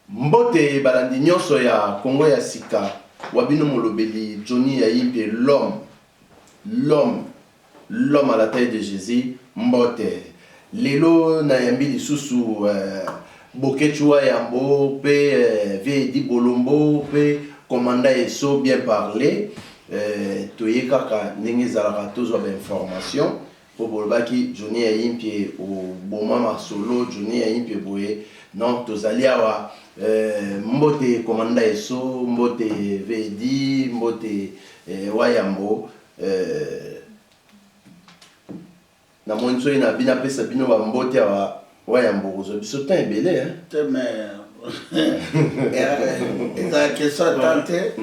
Mbote balandi nyonso ya Congo ya sika wabino molobeli Johnny Yayimpe l'homme à la taille de Jésus mbote lelo na yambi lisusu Bokechua Yambo pe Vedi Bolombo pe commanda eso bien parlé toye kaka ndenge zalaka tozwa ba information pour bolobaki Johnny Yayimpe au bomama solo Johnny Yayimpe boye non tozali awa mbote commanda eso mbote Vedi mbote Wayambo na monso ina bina pesa bino ba mbote awa Wayambo ozo biso temps ebele hein teme eza question tante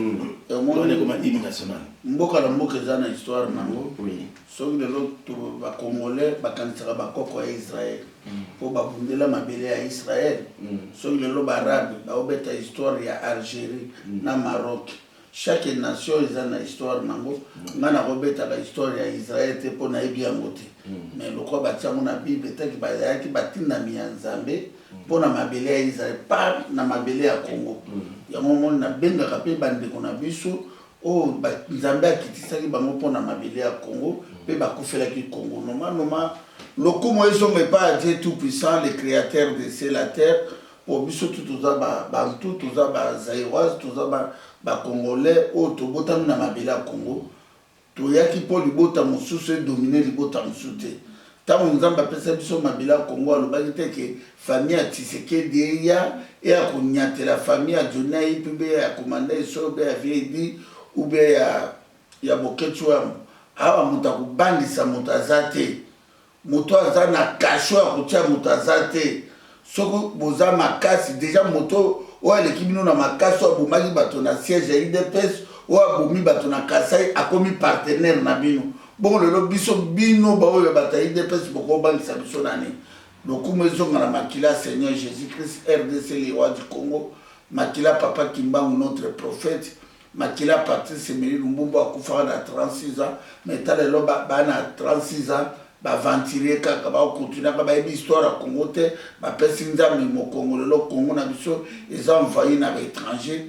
on est comme hymne national mboka na mboka eza na histoire nango oui soki lelo ba congolais bakanisaka bakoko ya Israël po babundela mabele ya Israël soki lelo barabe baobeta histoire ya Algérie na Maroc chaque nation eza na histoire nango nga nakobetaka histoire ya Israël te mpo nayebi yango te mais lokwa batiango na bible etaki bazalaki batindami ya nzambe mpo na mabele ya Israël pa na mabele ya Congo yango moni nabengaka mpe bandeko na biso oyo nzambe akitisaki bango mpo na mabele ya Congo mpe bakufelaki Congo noma lokumu ezonge pas Dieu tout puissant le créateur de ciel la terre po biso tu toza bantu toza bazaïroise toza bacongolais oyo tobotami na mabele ya Congo toyaki mpo libota mosusu edomine libota mosusu te ntango nzambe apesa biso mabele ya Congo alobaki te ke famille ya Tshisekedi eya konyatela famille ya Johnny Yayimpe mpe ya komanda eso mpe ya Vedi ube ya Bokechua awa moto akobandisa moto aza te moto aza na kasho ya kotia moto aza te soki boza makasi deja moto oyo aleki bino na makasi oyo abomaki bato na siège ya UDPS oyo abomi bato na Kasai akomi partenaire na bino bongo lelo biso bino baoyo bato ya UDPS bokobangisa biso nani lokumu ezonga na makila Seigneur Jésus-Christ RDC le roi du Congo makila Papa Kimbangu notre prophète makila Patrice Emery Lumumba akufaka na 36 ans mais talelo bana 36 ans baventile kaka bakokontinue kaka bayebi histoire ya Congo te bapesi nzambe mokongo lelo Congo na biso eza envahi na baétranger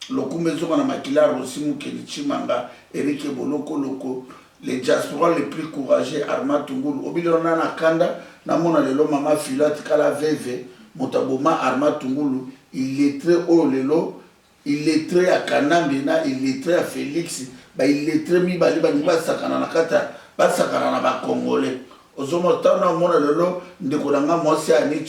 lokumu ezonga na makila Rossi Mukeli Chimanga Eric Boloko les diaspora les plus courageux Armand Tungulu obilelo na kanda namona lelo mama Filate kala veve motaboma Armand Tungulu illettré oyo lelo illettré ya Kanambe na illettré ya Félix ba illettré mibali baningi basakana na kata basakana na bakongolais ozomona tana mona lelo ndeko nanga mwasi Ani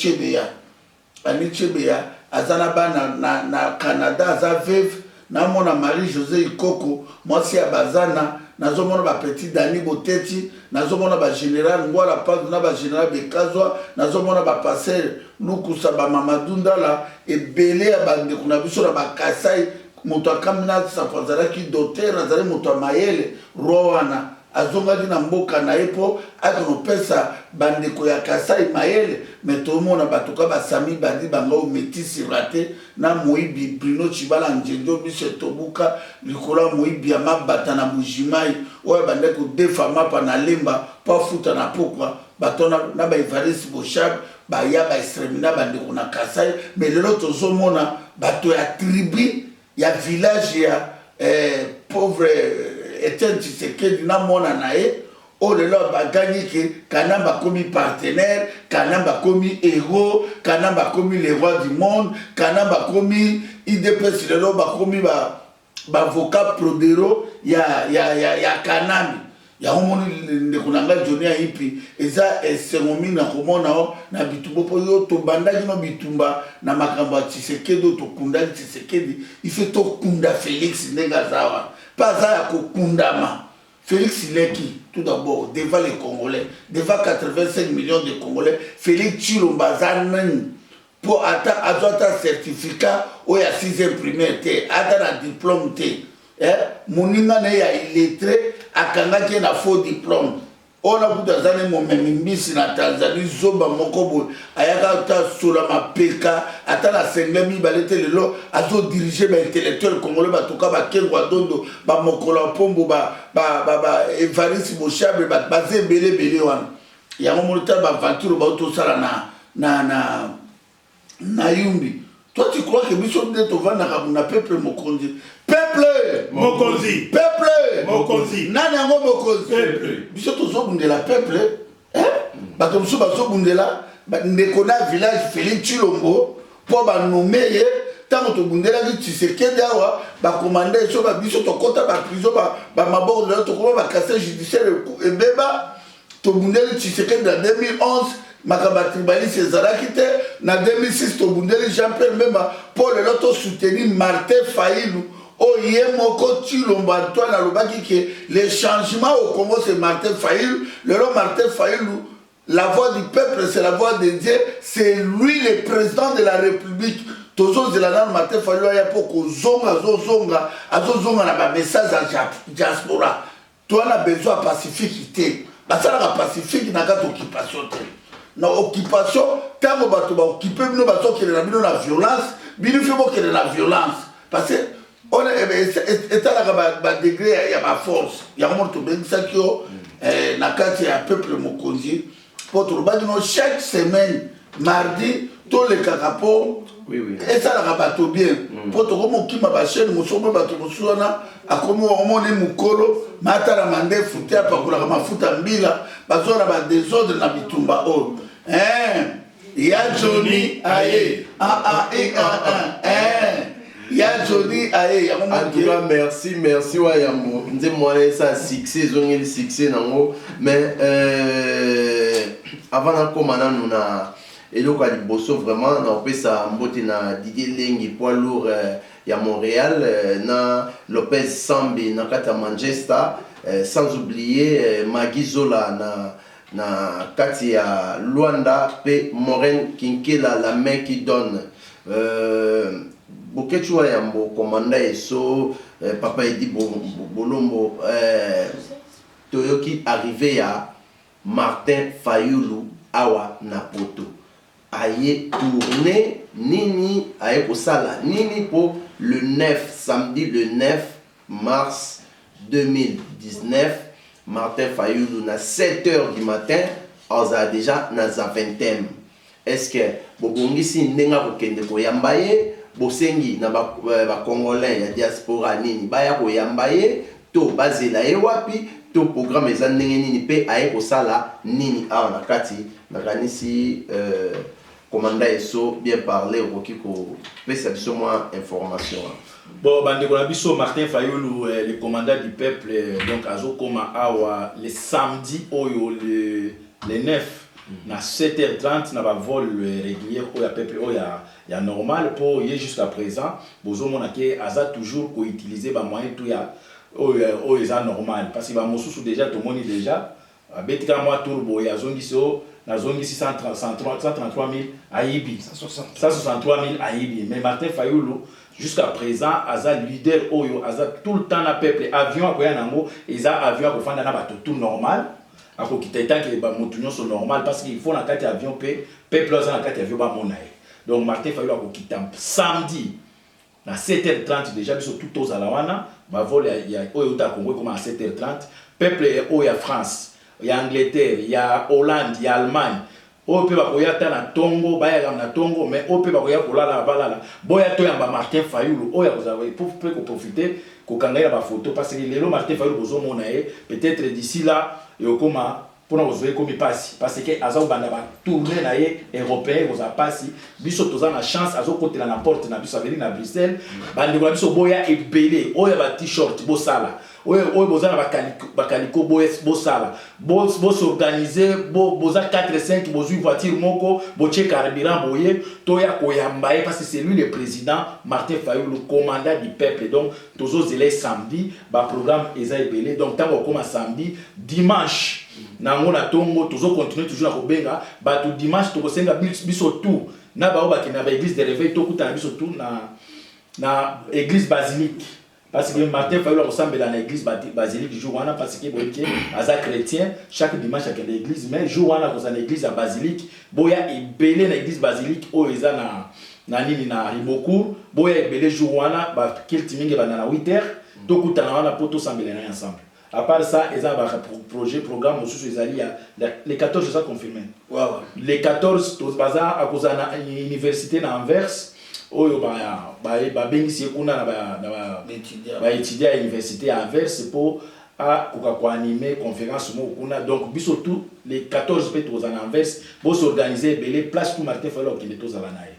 Chebeya aza na bana na Canada aza veve namona Marie José Ikoko mwasi ya bazana nazomona ba petit Dani Boteti nazomona ba général Ngwala Paz na ba général Bekazwa nazomona ba passer Lukusa ba Mamadou Ndala ebele ya bandeko na biso na ba Kasai moto akamina sapazalaki docteur azali moto mayele rowana azongaki na mboka na ye po akonopesa bandeko ya Kasai mayele mais tomona batoka basami badi bango métis raté na moyibi Bruno Chibala Njendo Michel Tobuka likola moyibi ya mabata na Bujimai oyo bandeko defama pa na lemba po futa na pokwa batona na ba Evariste Boshab ba ya ba extremina bandeko na Kasai mais lelo tozomona bato ya tribu ya village ya pauvre Etienne Tshisekedi na mona na ye o lelo bagani ke Kanamba komi partenaire Kanamba komi héros Kanamba komi le roi du monde Kanamba komi IDPS lelo bakomi ba avocat prodero ya Kanambi ya homoni ndeko nanga Johnny Yayimpe eza esengomi na komona na bitumba po yo to bandaki no bitumba na makambo ya Tshisekedi to kundaki Tshisekedi ife to kunda Félix ndenga zawa pas à kokundama Félix Leki tout d'abord devant les Congolais devant 85 millions de Congolais Félix Chilomba zanen pour ata azota certificat ou ya 6e primaire te ata na diplôme te moninga na ya illettré akangaki na faux diplôme ona buda zane momemi mbisi na Tanzanie zoba mokobo ayaka ta sola mapeka ata na sengemi balete lelo azo diriger ba intellectuel congolais batoka ba kengwa dondo ba mokola pombo ba Evariste Boshab ba zembele wana ya momota ba aventure ba to sala na Yumbi Toi, tu crois que Biso de Tovana a peuple Mokonzi. Peuple Mokonzi. Peuple Mokonzi. Nanango Mokonzi. Peuple. Biso Tozo Bundela peuple. Hein? Batomso Bazo Bundela. Ndekona village Félix Chilombo. Pour nommer. Tant que Bundela dit tu sais qu'il y a commandé sur la biso to kota ba prison ba mabord de to ba casse judiciaire et beba to Bundela tu sais que dans 2011 makaba tribaliste Zarakite na 2006 to Bundela Jean-Pierre Mbemba pour le loto soutenir Martin Fayulu o yemoko Chilomba toi na lobaki que les changements au Congo c'est Martin Fayulu le nom Martin Fayulu la voix du peuple c'est la voix de Dieu c'est lui le président de la République. Toujours de la norme matin fallu pour que zonga na ba message à diaspora. Toi on a besoin de pacifique. Bah ça la pacifique na ga occupation. Na occupation tant que bato ba occuper nous bato qui na bino la violence, bino fait bon que la violence parce que on est à la degré ya ba force. Ya mo to ben ça kio na kati ya peuple mokonzi pour tout ba chaque semaine mardi tous les carapos. Oui, oui. Et ça, la bateau bien. Pour tout le monde qui m'a chaîne, mon sommet bateau, mon soana, à comment on est moukolo, mata la mandé, fouté, à pas qu'on a ma fouta mbila, parce qu'on a des ordres dans la bitumba. Ya Johnny, aïe, Ya Johnny, aïe, en tout cas, merci, Wayambo. Nous avons ça succès, ils ont eu le succès, mais avant de commencer, nous avons. Et donc, à Liboso, vraiment, on a fait ça na Didier Lengi, poids lourd, à Montréal, na Lopez Sambi, na Kata Manchester, sans oublier Magui Zola, na Katia Luanda, et Moren Kinkela, la main qui donne. Bokechua Yambo, commandant Esso, Papa Edi Bolombo, Toyoki arrivé à Martin Fayulu, Awa Napoto. Aïe tourné nini aïe pour ça là nini pour le 9 samedi le 9 mars 2019 Martin Fayulu na 7h du matin on a déjà na za 20e est-ce que bobongisi ndenga kokende ko yambaye bosengi na ba congolais ya diaspora nini baya ko yambaye to bazela e wapi to programme eza ndenge nini pe aïe pour ça là nini a na kati na kanisi commandant Esso bien parlé au Kiko c'est moins information. Bon bande biso Martin Fayulu le commandant du peuple donc azokoma awa le samedi oyo le 9 na 7h30 na ba vol régulier oya peuple oya ya normal pour y jusqu'à présent bozo monake aza toujours ko utiliser ba moyen tout ya oyo eza normal parce que ba mosusu déjà to moni déjà betika moi turbo ya zongiso na zongi 133 000 Aïbi, 163 000 Aïbi. Mais Martin Fayulu, jusqu'à présent, Aza leader Oyo, Aza tout le temps na peuple, avion à Koyanango, et ça avion à Kofanda na bateau tout normal. À Kokitaïtan qui est moutunion sont normal parce qu'il faut na carte avion peuple na carte avion ba monaï. Donc Martin Fayulu à Kokitam samedi na 7h30 déjà biso tout aux alawana, ba vol ya Oyo ta Congo comme à 7h30, peuple Oyo France. Il y a Angleterre, il y a Hollande, il y a Allemagne. On peut pas na Tongo, baya na Tongo, mais on peut pas la balala. Boya to yamba Martin Fayulu, oya vous avez pour profiter, ko kangaya ba photo parce que les Martin Fayulu bozo monae, peut-être d'ici là, et au coma pour nous jouer comme passe parce que azao banda ba tourner na ye européen vous a passé biso toza na chance azo côté la porte na biso venir na Bruxelles bandi ko biso boya ebelé oya ba t-shirt bo sala oya boza na ba kaliko bo sala bo s'organiser boza 4 5 bozu voiture moko bo che carburant boye toya koyambaye parce que c'est lui le président Martin Fayulu le commandant du peuple donc tozo zélé samedi ba programme eza ebelé donc tant qu'on samedi dimanche nango na tongo toujours continuer toujours na kobenga ba tout dimanche to kosenga biso tout na ba oba kina ba église de réveil to kuta biso tout na église basilique parce que Martin Fayulu ressemble dans l'église basilique du jour wana parce que boyeke aza chrétien chaque dimanche à l'église mais jour wana ko za l'église à basilique boya ebelé na église basilique o eza na nini na Ribocourt boya ebelé jour wana ba kiltiminge ba na 8h to kuta na wana poto sambela ensemble. À part ça, ils ont un projet, programme, les 14, je sais confirmer. Wow. Les 14, à cause de l'université d'Anvers, oyo babengisi kuna na étudier à l'université à Anvers pour à animer conférence kuna donc biso tout les 14 peut aux Anvers pour s'organiser les places pour Martin Fayulu qui est tous à la naïe.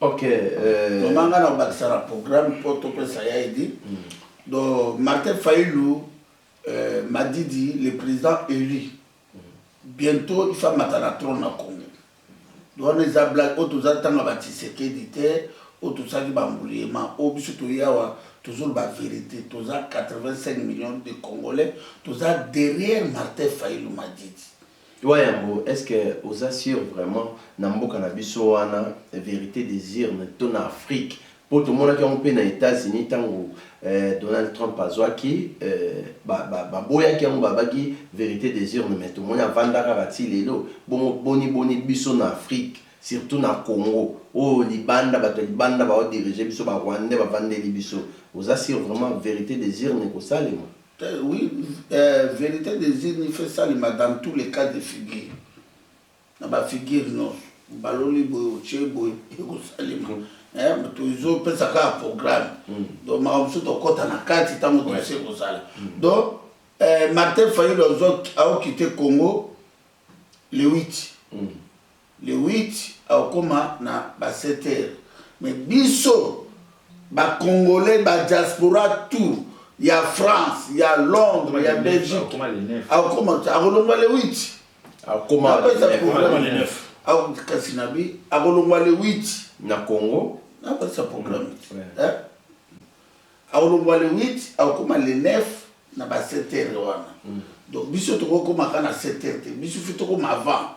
OK donc on a un programme pour tout ça y a dit donc Martin Fayulu m'a dit le président élu bientôt il faut mettre la trône à Congo donc on les a blagué autour attendre Tshisekedi dit autour ça qui bambouliement au biso to yawa toujours la vérité, tous 85 millions de Congolais, tous derrière Martin Fayulu m'a dit. Ouais, est-ce que vous assurez vraiment Nambo Kanabiso wana vérité désir en Afrique pour tout le monde qui est aux États-Unis tango Donald Trump azwaki boya ki ngo babaki vérité désir mais tout le monde a vandaka bati lelo boni biso na Afrique surtout na Congo au Libanda libanda ba diriger biso ba Rwanda ba vendre biso vous assurez vraiment vérité désir ne ko salema. Oui, vérité désir ne fait ça dans tous les cas de figure. Na ba figure non baloli boy chebo ko salema. Toujours peut ça un programme. Donc ma option de côté na kati tango de se ko sala. Donc Martin Fayulu a quitté Congo le 8. Le 8 a koma na ba 7 heures. Mais biso ba Congolais ba diaspora tout, il y a France, il y a Londres, il y a Belgique. A koma a kolongwa le 8. A koma le 9. A kasinabi a kolongwa le 8 na Congo. Na pas ça programme. A kolongwa le 8 a koma le 9 na ba 7 heures wana. Donc biso to koma kana 7 heures, biso fito koma avant.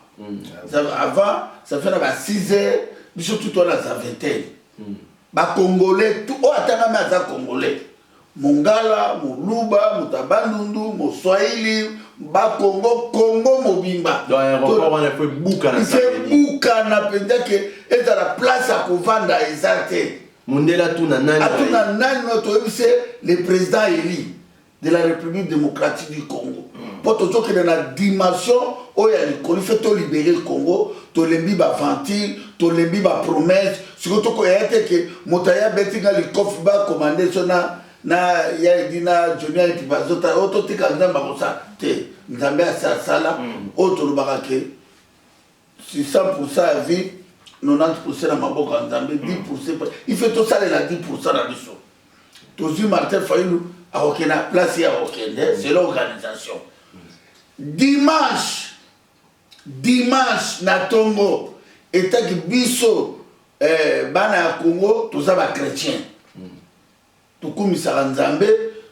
Avant, ça fait 6 heures, biso tout on a ça 20. Ba Congolais, tout o atanga maza Congolais. Mongala, Moluba, Mutabandundu, Moswahili, ba Congo, Congo Mobimba. Donc aéroport on a fait bouka na ça. C'est bouka na penda que est à la place à Kovanda exacté. Mondela tout na nani. Atuna nani notre c'est le président élu de la République démocratique du Congo. Pour tout ce qui est dans la dimension où il y a le fait de libérer le Congo, to lembi ba ventil, to lembi ba promesse, surtout quand il y a que Motaya Betinga le coffre ba commandé sona na ya dina Jonia et Bazota auto tika ndamba ko sa te ndambe sa sala auto lo barake si 100% à vie 90% na maboko ndambe 10% il fait tout ça la 10% na biso. Toujours Martin Fayulu a aucune place ya aucune c'est l'organisation. Dimanche na Tongo état ki biso bana ya Congo toza ba chrétien tukumisaka Nzambe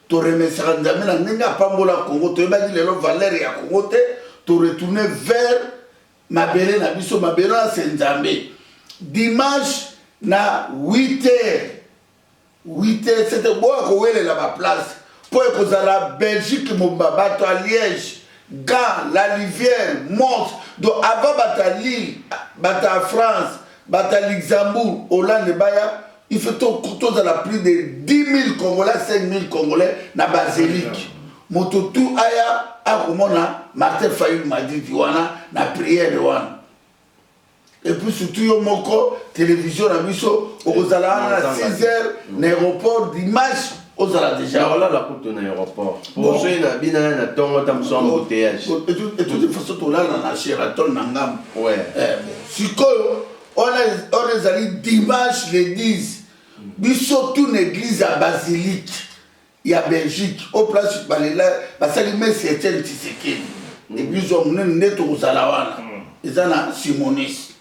to remerciaka Nzambe na ndenge apambola Congo toyebaki lelo valeur ya Congo te to retourner vers mabele na biso mabele na se Nzambe. Dimanche na 8h c'était boa ko welela ba place po ekozala Belgique mobabato à Liège Gand, la Rivière, Mons. Donc avant bata Lille, bata France, bata Luxembourg, Hollande et Baya, il fait tout dans la plus de 10 000 Congolais, 5 000 Congolais na basilique. Moto tout aya a comment Martin Fayulu m'a dit wana na prière wana. Et puis surtout yo moko télévision na biso ozala na 6 heures l'aéroport dimanche. Ozala déjà voilà la route de l'aéroport. Pour ceux na bina na tongo tam so embouteillage. Et toute façon to là na Sheraton na ngam. Ouais. Sikoyo on les allés dimanche le 10. Biso toute l'église à basilique. Il y a Belgique au place balela basali mais c'est Etienne Tshisekedi. L'église on neto ozala wana. Ezana Simonis.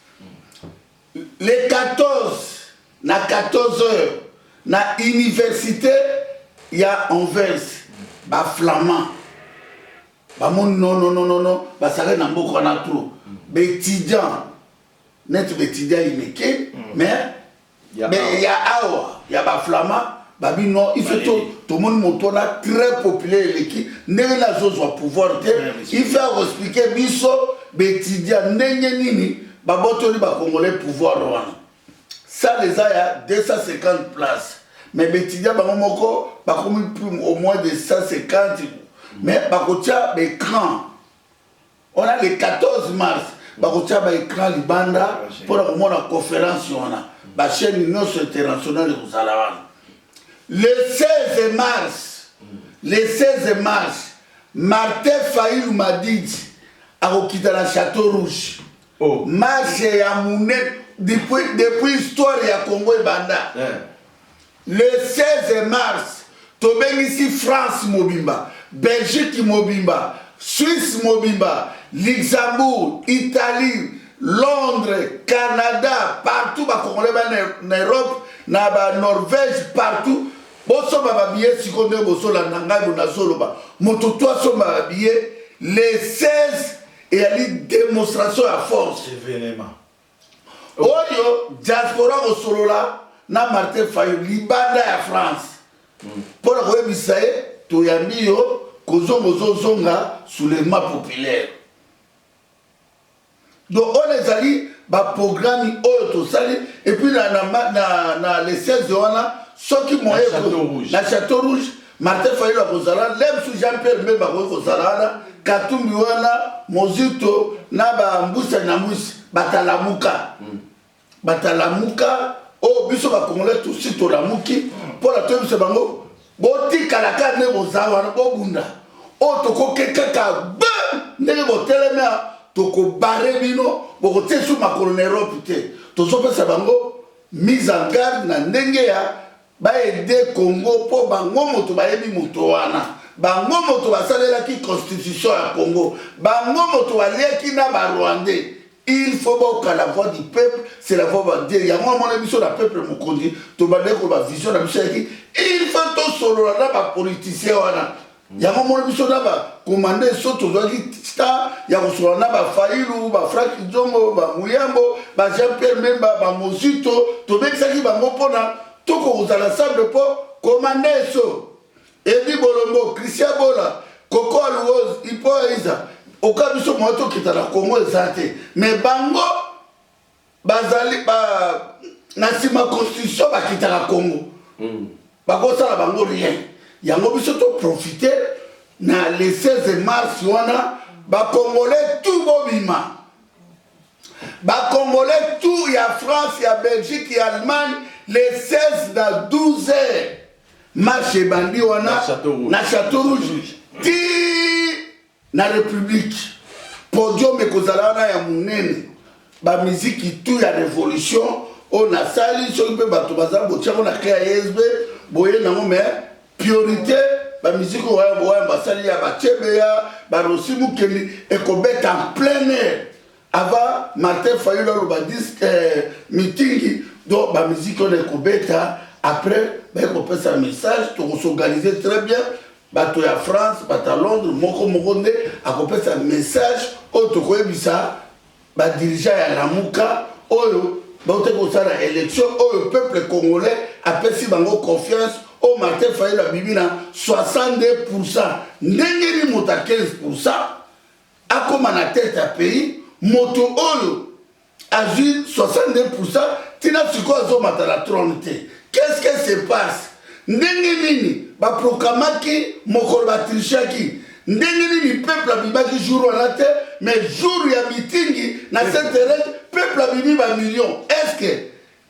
Les 14 na 14 heures na université il y a Anvers ba flamand ba mon non ba sare na mboko na trop ba étudiant net ba étudiant ineke mais il y a awa il y a ba flamand ba bi non il fait tout le monde motona très populaire l'équipe n'est la chose au pouvoir il fait expliquer biso ba étudiant ndenge nini ba botoli ba congolais pouvoir wana ça les a 250 places. Mais les étudiants, au moins de 150. Mais l'écran. On a le 14 mars. L'écran Libanda pour la conférence. bachaîne nyonso internationale ekozala wana. Le 16 mars, Martin Fayulu Madidi akokita na Château Rouge. Marche ya monene depuis histoire ya Congo ebanda. Le 16 mars, tobengisi France mobimba, Belgique mobimba, Suisse mobimba, Luxembourg, Italie, Londres, Canada, partout ba Congolais en Europe, na ba Norvège, partout. Boso ba billet sikonde boso la nanga na soloba. Moto toi so ba billet le 16 et a une démonstration à force. Événement. Oyo diaspora au solola na Martin Fayulu libanda ya France. Pour la bisaye to yambi yo kozongo zonga soulèvement populaire. Donc on les alliés ba programme oyo to sali et puis na les 16 wana ceux qui moyen na Château Rouge Martin Fayulu akozala lem sous Jean-Pierre Mbemba kozala Katumbi wana Mozito na ba mbusa na musi batalamuka. Batalamuka o biso ba Congolais tout sito la muki pour la tome se bango boti kalaka ne bozawa na bobunda o toko kekaka ba ne botelemea toko bare bino bokote sous makolo na Europe te to so pesa bango mise en garde na ndenge ya ba aider Congo po bango moto ba yebi moto wana bango moto basalela ki constitution ya Congo bango moto aliaki na ba Rwandais. Il faut que la voix du peuple, c'est la voix de Dieu. Il y a moi, mon émission, le peuple me conduit. Tu vas dire que la vision de la mission, il faut que tu sois là, les politiciens. Il y a moi, mon émission, là, commander, surtout, il y a Fayulu, Franck Djongo, Mouyambo, Jean-Pierre Memba, Mozito, tu veux que ça qui va m'opposer, tout que vous allez ensemble pour commander ça. Eddie Bolombo, Christian Bola, Coco Alouose, Ipo Aïza. Au cas où ce moto qui est à la Congo est santé. Mais Bango, Bazali, Nassima Constitution, qui est à la Congo. Bango, ça la Bango rien. Il y a un peu profiter, na le 16 mars, il y a Congolais tout Bobima. Congolais tout, il y a France, il y a Belgique, il y a Allemagne, les 16 dans 12 heures. Marche Bandi, na Château Rouge. Na République podium ekozalana ya munene ba musique tout ya révolution on a sali so pe bato bazala botiako na créa ESB boye nango mais priorité ba musique oya basali ya bachebe ya ba rosimu keli ekobeta en plein air avant Martin Fayulu ba disque meeting donc ba musique on ekobeta après ba ekopesa un message to s'organiser très bien. Bato ya France, bato ya Londres, moko nde akopesa message oyo tokoyebisa ba dirigeant ya Lamuka oyo baute kosala élection oyo peuple congolais apesi bango confiance au Martin Fayulu abibi na 62%. Ndenge ni moto à 15% akoma na tête ya pays moto oyo azwi 62% tina sikoyo azomata na trône te. Qu'est-ce qui se passe? Ndenge nini ba proclamaki mokolo ba trichaki ndenge nini peuple abibaki jour wana te mais jour ya meeting na cette règle peuple abibi ba million. Est-ce que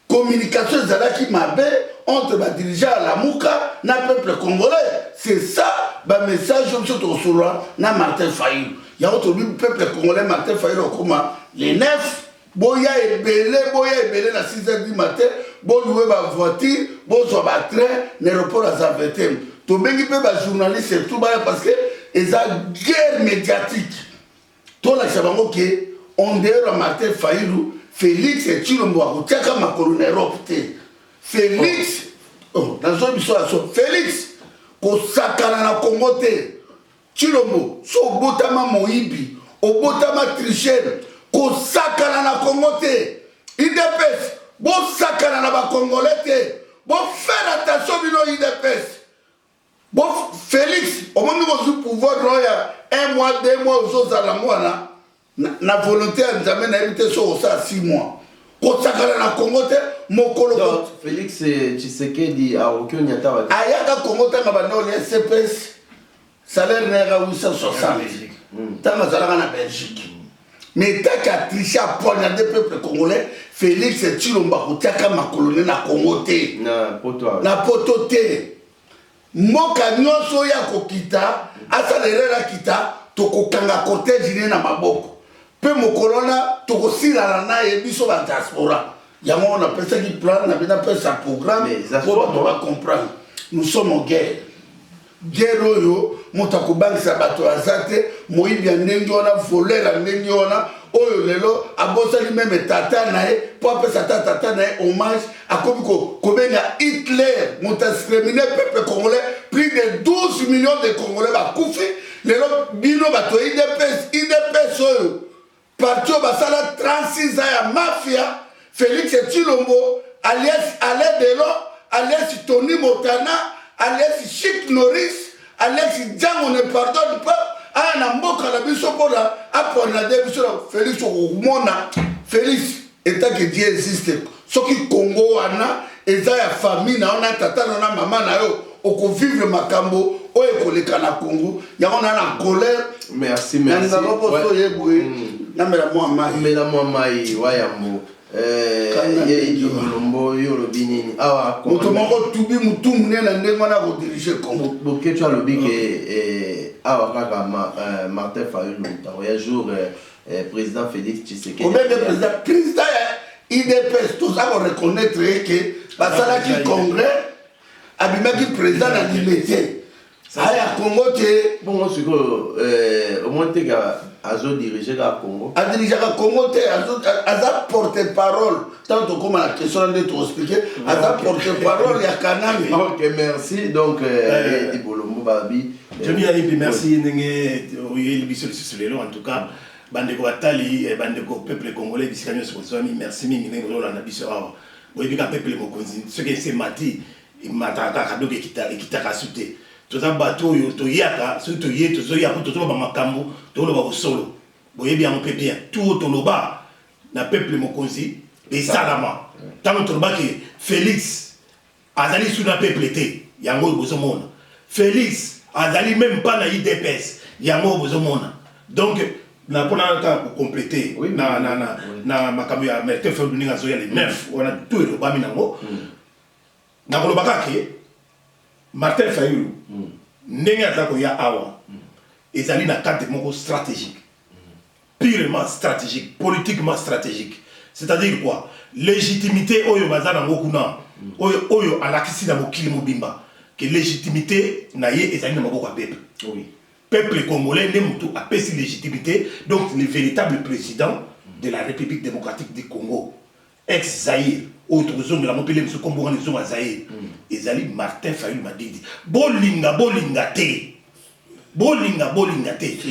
communication ezalaki mabe entre ba dirigeant à Lamuka na peuple congolais? C'est ça ba message oyo tokosolwa na Martin Fayulu yango tobi peuple congolais Martin Fayulu okoma les 9 boya ebele na 6h du matin bon louer ba voiture bon so ba train l'aéroport à Zaventem to bengi pe ba journaliste tout ba parce que eza guerre médiatique to la chabango ke on dehors Martin Fayulu Félix et Chilombo akotiaka makolo na Europe te Félix dans son histoire Félix ko sakana na Congo te Chilombo so botama moyibi obotama tricher ko sakana na Congo te IDPS bon sakana na ba Congolais te bon faire attention bino IDPS bon Félix au moment où vous pouvoir droya 1 mois 2 mois aux za la mois na volonté à jamais na éviter so ça 6 mois ko sakana na Congo te mokolo donc Félix Tshisekedi a aucun nyata wa ayaka Congo te ngaba no les CPS salaire na 860 tanga zalaka na Belgique mais tant qu'à tricher à poignarder le peuple congolais, Félix Tshilombo kotiaka makolo na Congo te. Na poto te. Mboka nyonso ya kokita, asalerela kita, tokokanga cortège ne na maboko. Pe mokolona tokosilala na yebiso ba diaspora. Yango on appelle ça qui plan, on appelle ça programme. Pour pouvoir comprendre. Nous sommes en guerre. Guerre oyo, motako bangisa bato azate, moibi ya ndenge wana, volera ndenge wana, oyo lelo abosali même tata na ye, po apesa tata na ye hommage, akomi kobenga Hitler, motaskremine peuple congolais, plus de 12 millions de Congolais bakufi, lelo bino bato IDPS oyo, parti oyo basala 36 ans ya mafia, Félix Tshilombo, alias Alain Delon, alias Tony Montana, alias Chic Norris, alias Django ne pardonne pas, a na mboka la biso pona, a pona de biso Félix Oumona, Félix, état que Dieu existe, ce qui Congo wana, eza ya famille na ona tata na maman na yo, oko vivre makambo, o ekoleka na Congo, ya on a la colère. Merci. Na ngabo so yebwe, na mela mo mai. Mela mo mai wayambo. Bolombo yolo binini awa motomoko tubi mutumu ne na ndenge wana ko diriger Congo boke tu alobi ke awa kaka Martin Fayulu ntango ya jour président Félix Tshisekedi o même président IDPS tout ça on reconnaître que basala ki congrès abimaki président na liberté aya Congo te bon siko au moins te ga azo diriger la Congo. A diriger la Congo, aza porte-parole. Tant que comme la question de tout expliquer, aza porte-parole ya Kanami. Ok, merci. Donc, Bolombo Babi. Johnny Aïbi, merci. En tout cas, Bandeko Atali, Bandeko peuple congolais, merci. Oui, peuple mokonzi. Ce qui est mati, mataka donc ekitaka souté. Tout ça bateau to yaka surtout yé to zo yaka to ba makambo to lo ba solo boye bien on peut bien tout to lo ba na peuple mokonzi et salama tant to ba que Félix azali sous na peuple té yango bozo mona Félix azali même pas na IDPS yango bozo mona donc na pona ka pour compléter na makambo ya Martin Fayulu ninga zo ya les 9 on a tout le ba minango na ko lo ba ke Martin Fayulu, Nenga ya awa, ezali na cadre moko stratégique, purement stratégique, politiquement stratégique. C'est-à-dire quoi? Légitimité oyo bazana ngokuna, oyo alakisi na mokili mobimba, que légitimité na ye ezali na maboko peuple. Oui. Peuple congolais ne mutu apesi légitimité, donc le véritable président de la République démocratique du Congo, ex-Zaïre. Autre zone de la mopile monsieur Kombo les zones à Zaïre ezali Martin Fayulu Madidi bolinga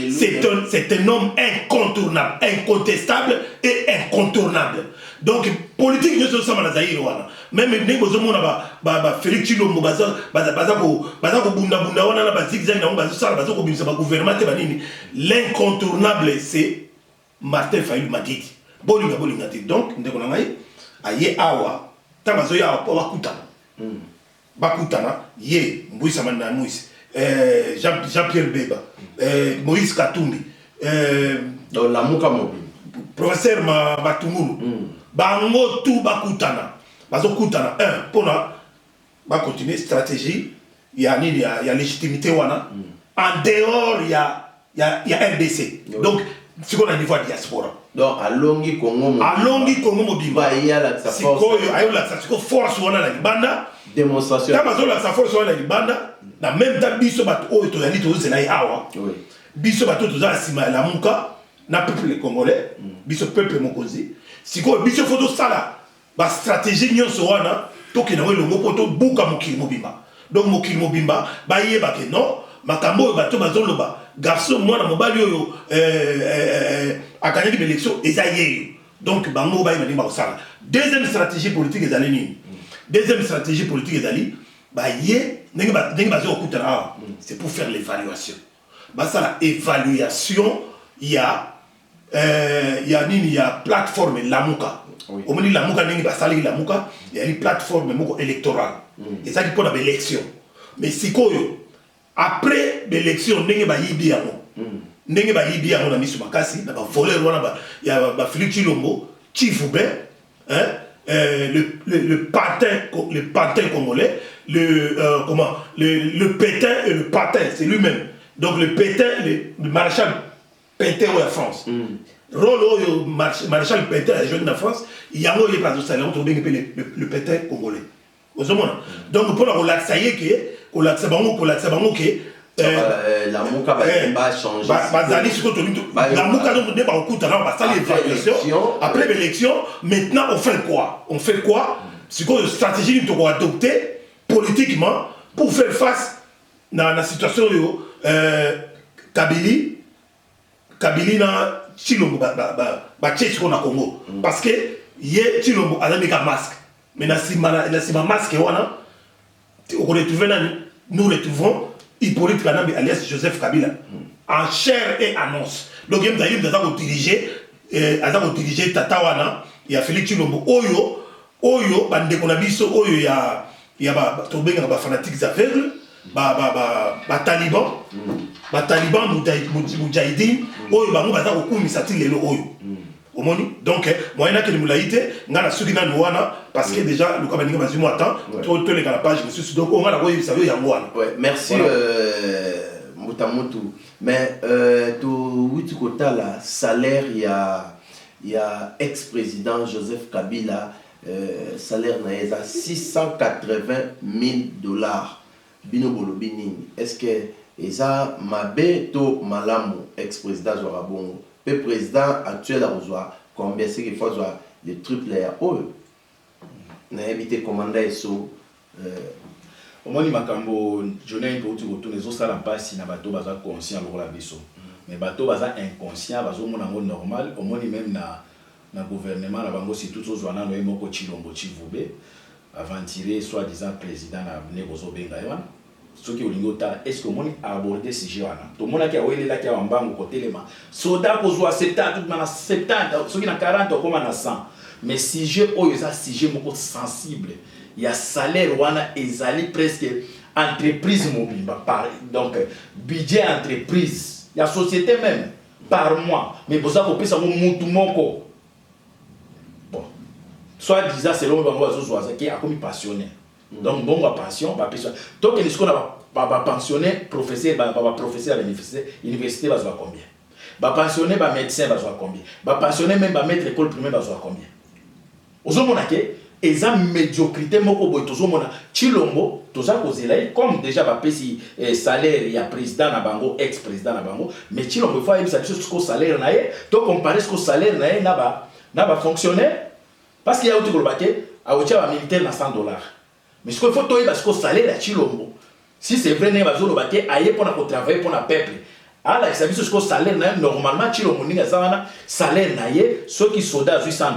c'est un homme incontournable, incontestable et incontournable. Donc politique nous sommes à Zaïre wana même ne bozomo na ba Félix Tshilombo baza ko bunda wana na ba zigzag na bazo sala bazo ko bimisa ba gouvernement te banini. L'incontournable c'est Martin Fayulu Madidi bolinga donc ndeko na ngai aye awa tabazo ya bakutana ye Mbouissa Manda Moïse Jean-Pierre Beba Moïse Katumbi dans la muka mobile professeur Batumuru bango tout bakutana bazokutana pona ba continuer stratégie ya nini ya légitimité wana en dehors ya RDC donc c'est qu'on a niveau de diaspora. Donc, à Longi Congo Mobimba, il y a la force wana la libanda. Démonstration. Tamazo la force wana la libanda. Na même temps biso bato oyo to yali to zela yawa. Biso bato to za sima la muka na peuple congolais. Biso peuple mokonzi. Siko biso photo sala ba stratégie nyonso wana to ke na we longo poto buka mokili mobimba. Donc mokili mobimba ba yeba ke non makambo bato bazoloba garçon moi na mobali oyo akanyaki l'élection ezaye donc bango ba yeba ba osala. Deuxième stratégie politique ezali nini? Deuxième stratégie politique ezali ba ye ndenge ba zo okutana c'est pour faire l'évaluation. Ba ça évaluation il y a nini ya plateforme Lamuka. Au moment Lamuka ndenge ba sali Lamuka il y a une plateforme moko électorale. Ezali pour l'élection. Mais sikoyo après l'élection ndenge ba yibi yango ndenge bayibi yango na miso makasi na bavoleur wana ya Félix Tshilombo Tshivubin, hein, le pantin congolais, le pétain et le patin, c'est lui-même. Donc le pétain, le maréchal pétain en France. Rôle maréchal pétain la jeune de France, il y a un pas de salaire, on le pétain congolais. Donc pour la relaxer que la mouka va changer. La mouka après l'élection, maintenant on fait quoi? On fait quoi? C'est quoi la stratégie que nous devons adopter politiquement pour faire face à la situation Kabili na Tshilombo na Congo. Parce que Tshilombo a mis un masque. Mais dans ce masque, nous retrouvons Hippolyte Kanambe alias Joseph Kabila en chair et en os. Donc il y a dirigé Tatawana, il y a Félix Tshilombo Oyo bande konabiso Oyo ya ba fanatiques aveugles ba taliban mujahideen Oyo bango baza kokumisa ti lelo Oyo. Donc, moi, il y a des moulaïtés, il y a des parce que déjà, le cabinet m'a dit moi, attends, tu les la page, donc on va la voir, vous savez, il y a moi. Merci, Moutamotou. Mais, tu as le salaire, il y a ex-président Joseph Kabila, salaire à $680,000. Bino Bolobini. Est-ce que, Eza Mabe to Malamu, ex-président Zorabongo, le président actuel a reçu combien c'est qu'il faut le triple haut. On a évité commandant SO. Au moins, makambo journée pour tout retourner aux salles en passe si na bateau baza conscient pour la biso. Mais bateau baza inconscient bazo mon ango normal. Au moins même na gouvernement la bango si tout aux zoana no imoko Tshilombo Tshivubin avant tirer soi-disant président na négozo benga yana. Ce qui est-ce que mon abordé ce sujet là tout le monde qui a oué là qui a un banc côté les mains soda pour jouer 70 tout dans 70 ceux qui na 40 comme na 100 mais sujet oh ça sujet beaucoup sensible il y a salaire wana ezali presque entreprise mobile donc budget entreprise il y a société même par mois mais pour ça faut payer ça mutu moko bon soit disant selon bango zo qui a comme passionné. Donc, bon, ma passion, ma passion. Donc, est-ce qu'on a pensionné, professeur, professeur à l'université, va voir combien? Va pensionner, va médecin, va voir combien? Va pensionner, même va mettre l'école primaire, va voir combien? Aux hommes, ils ont médiocrité, Tshilombo, tout ça, comme déjà, va payer salaire, il y a président na bango, ex-président na bango, mais Tshilombo, il faut aller savoir ce que salaire na ye, donc comparer ce que salaire na ba fonctionnaire, parce qu'il y a autre chose, un militaire na $100. Mais ce qu'il faut toi parce que salaire à Tshilombo si c'est vrai n'est pas zolo baké aille pour travailler pour le peuple ala ça veut dire que salaire normalement Tshilombo ninga sana salaire naie ceux qui soda $800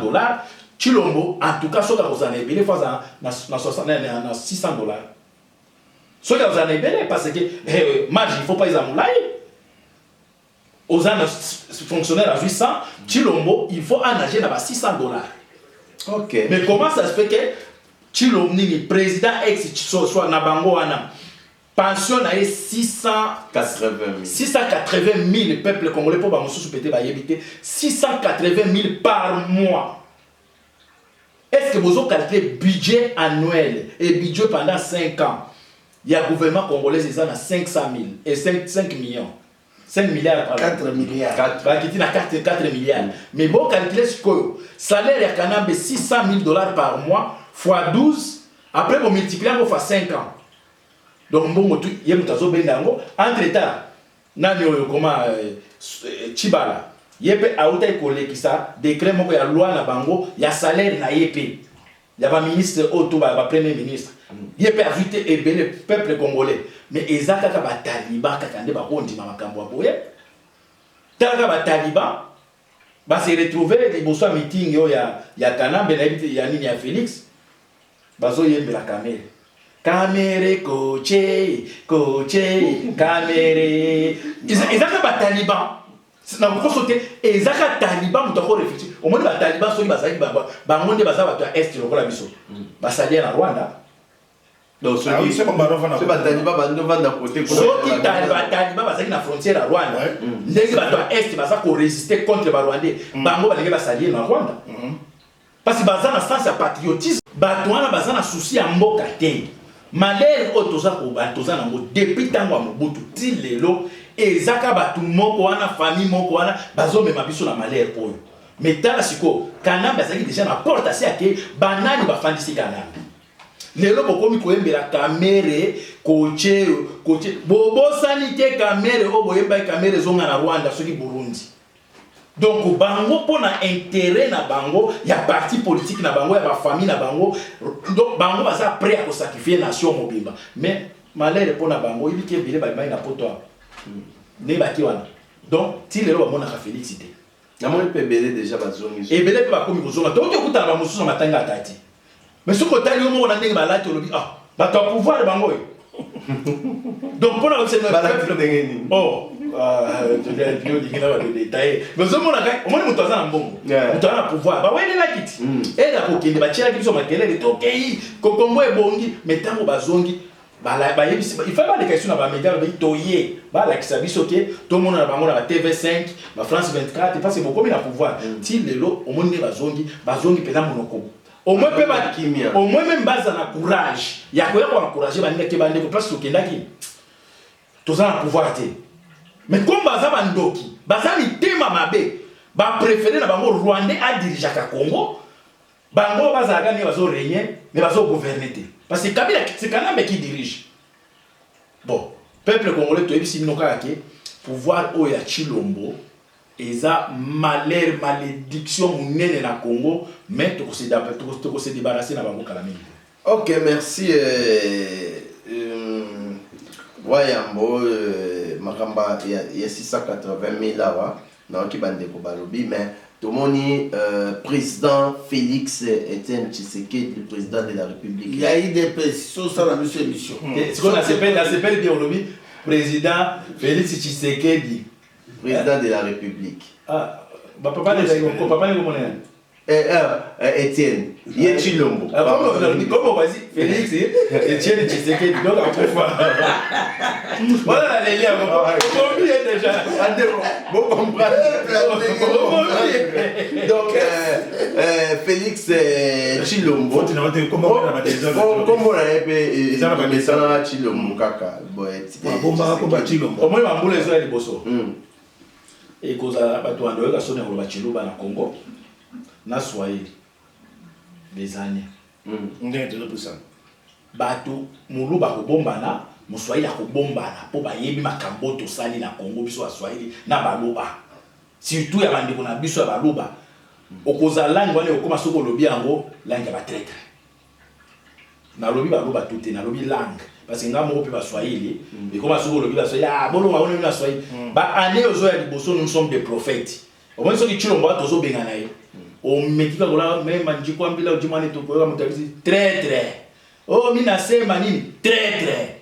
Tshilombo en tout cas ceux qui ont en ebele fois na 60 na $600 ceux qui ont en ebele parce que marge il faut pas les amoulaï aux fonctionnaires à 800 Tshilombo il faut en agir na $600. OK. Mais comment ça se fait que Tshilombo ni président ex soit na bango wana pension na 680,000 peuple congolais pour bango sous pété ba yebité 680,000 par mois. Est-ce que vous avez calculé budget annuel et budget pendant 5 ans? Il y a gouvernement congolais ils ont 500,000 et 5 millions. 5 milliards, 4 milliards. 4 milliards. Mais bon, calculer ce que salaire est quand même $600,000 par mois, fois 12, après vous multipliez fois 5 ans. Donc, bon, il y a un entre-temps, Nani comment Tshibala, il y a un qui ça, décret, il y a loi na bango, il y a salaire na yépé. Il y a un ministre, il y a un premier ministre. Il y a ajouté le peuple congolais. Mais ils ont des talibans qui ont dit que les talibans se retrouver dans un meeting, il y a Kanambe, il y a Félix, ils ont la caméra. Caméra, coach, caméra. Ils ont des talibans. Ils ont des talibans qui ont réfléchi. Au moins, les talibans sont des talibans qui ont est, ils ont Rwanda. Donc Ah oui, c'est comme Baron c'est pas Taliban vanda côté soki Taliban bazaki na frontière à Rwanda ndenge bato ya est baza ko résister contre ba Rwandais bango balenge basalie na Rwanda parce que baza na sens ya patriotisme bato wana baza na souci ya mboka te malheur oyo toza nango depuis ntango ya Mobutu ti lelo ezaka bato moko wana famille moko wana bazomema biso na malheur oyo mais tala siko Kanambe azalaki déjà na porte asi ake banani bafandisi Kanambe lelo bokomi koyembela kamere koche bobosani te kamere oyo boyembaki kamere ezonga na Rwanda soki Burundi donc bango mpona intérêt na bango ya parti politique na bango ya bafamille na bango donc bango baza prêt à kosacrifier nation mobimba mais malheur mpona bango ebiki ebele babimaki na poto awa nde baki wana donc ti lelo bamonaka Félix te namoni mpe ebele déjà bazongi ebele mpe bakomi kozonga tokoki okutana bamosusu na matanga atati mais soki otali yo moko na ndenge balati olobi ah bato ya pouvoir bango oyo donc mpona balati ndenge nini omoni moto aza na mbongo moto aza na pouvoir bawelelaki ti eza kokende batielaki biso makelele tokei kokombo ebongi mais ntango bazongi bayebisi ifa baleka iso na bamedia babai toye balakisa biso ke tomona na bango na ba TV5 ba France 24 parce que bokomi na pouvoir ti lelo omoni nde bazongi mpenza monoko au moins même baza na courage ya koya ko encourager bandeke bandeko parce que okendaki toza na pouvoir te mais comme baza bandoki baza mitema mabe ba préférer na bango Rwandais a dirigeaka Congo bango bazalaka ne bazo régner mais bazo gouverner te parce que Kabila c'est Kanambe qui dirige bon peuple congolais to ebisi bino kaka ke pouvoir oyo ya Chilombo eza malheur malédiction munene na Congo mais toko se débarrasser na bango kala mingi. OK, merci Wayambo makamba ya 680,000 awa na ki bande ko balobi mais tomoni président Félix Etienne Tshisekedi, le président de la République. Il y a eu des précisions sur la mission. Ce qu'on appelle bien aujourd'hui président Félix Tshisekedi, président de la République. Ah, papa ne comment Etienne, il Chilombo. Comment vas-y Félix Etienne Tshisekedi donc à peu fois. Voilà les liens. Comment déjà. Bon comprendre. Donc Félix Chilombo. Comment on a épé ça Chilombo kaka. Bomba Chilombo. Au moins mambula ezo ya liboso. Et kozala bato ando ka sona ko ba Chiluba na Congo. Na Swahili des années bato muluba kobombana muswahili akobombana po bayebi makambo tosali na Congo biso ya Swahili na baloba surtout ya bandeko na biso ya baloba okoza langue wana okoma soko lobi yango langue ya batraître na lobi baloba toute na lobi langue parce que ngamo pe ba Swahili ekoma soko lobi ba Swahili ah bolo ngone na Swahili ba année ozo ya liboso nous sommes des prophètes au moins soki Chilombo tozo bengana ye o metika kola même njiko ambila ujimani to kola mutagisi traître oh mina sema nini traître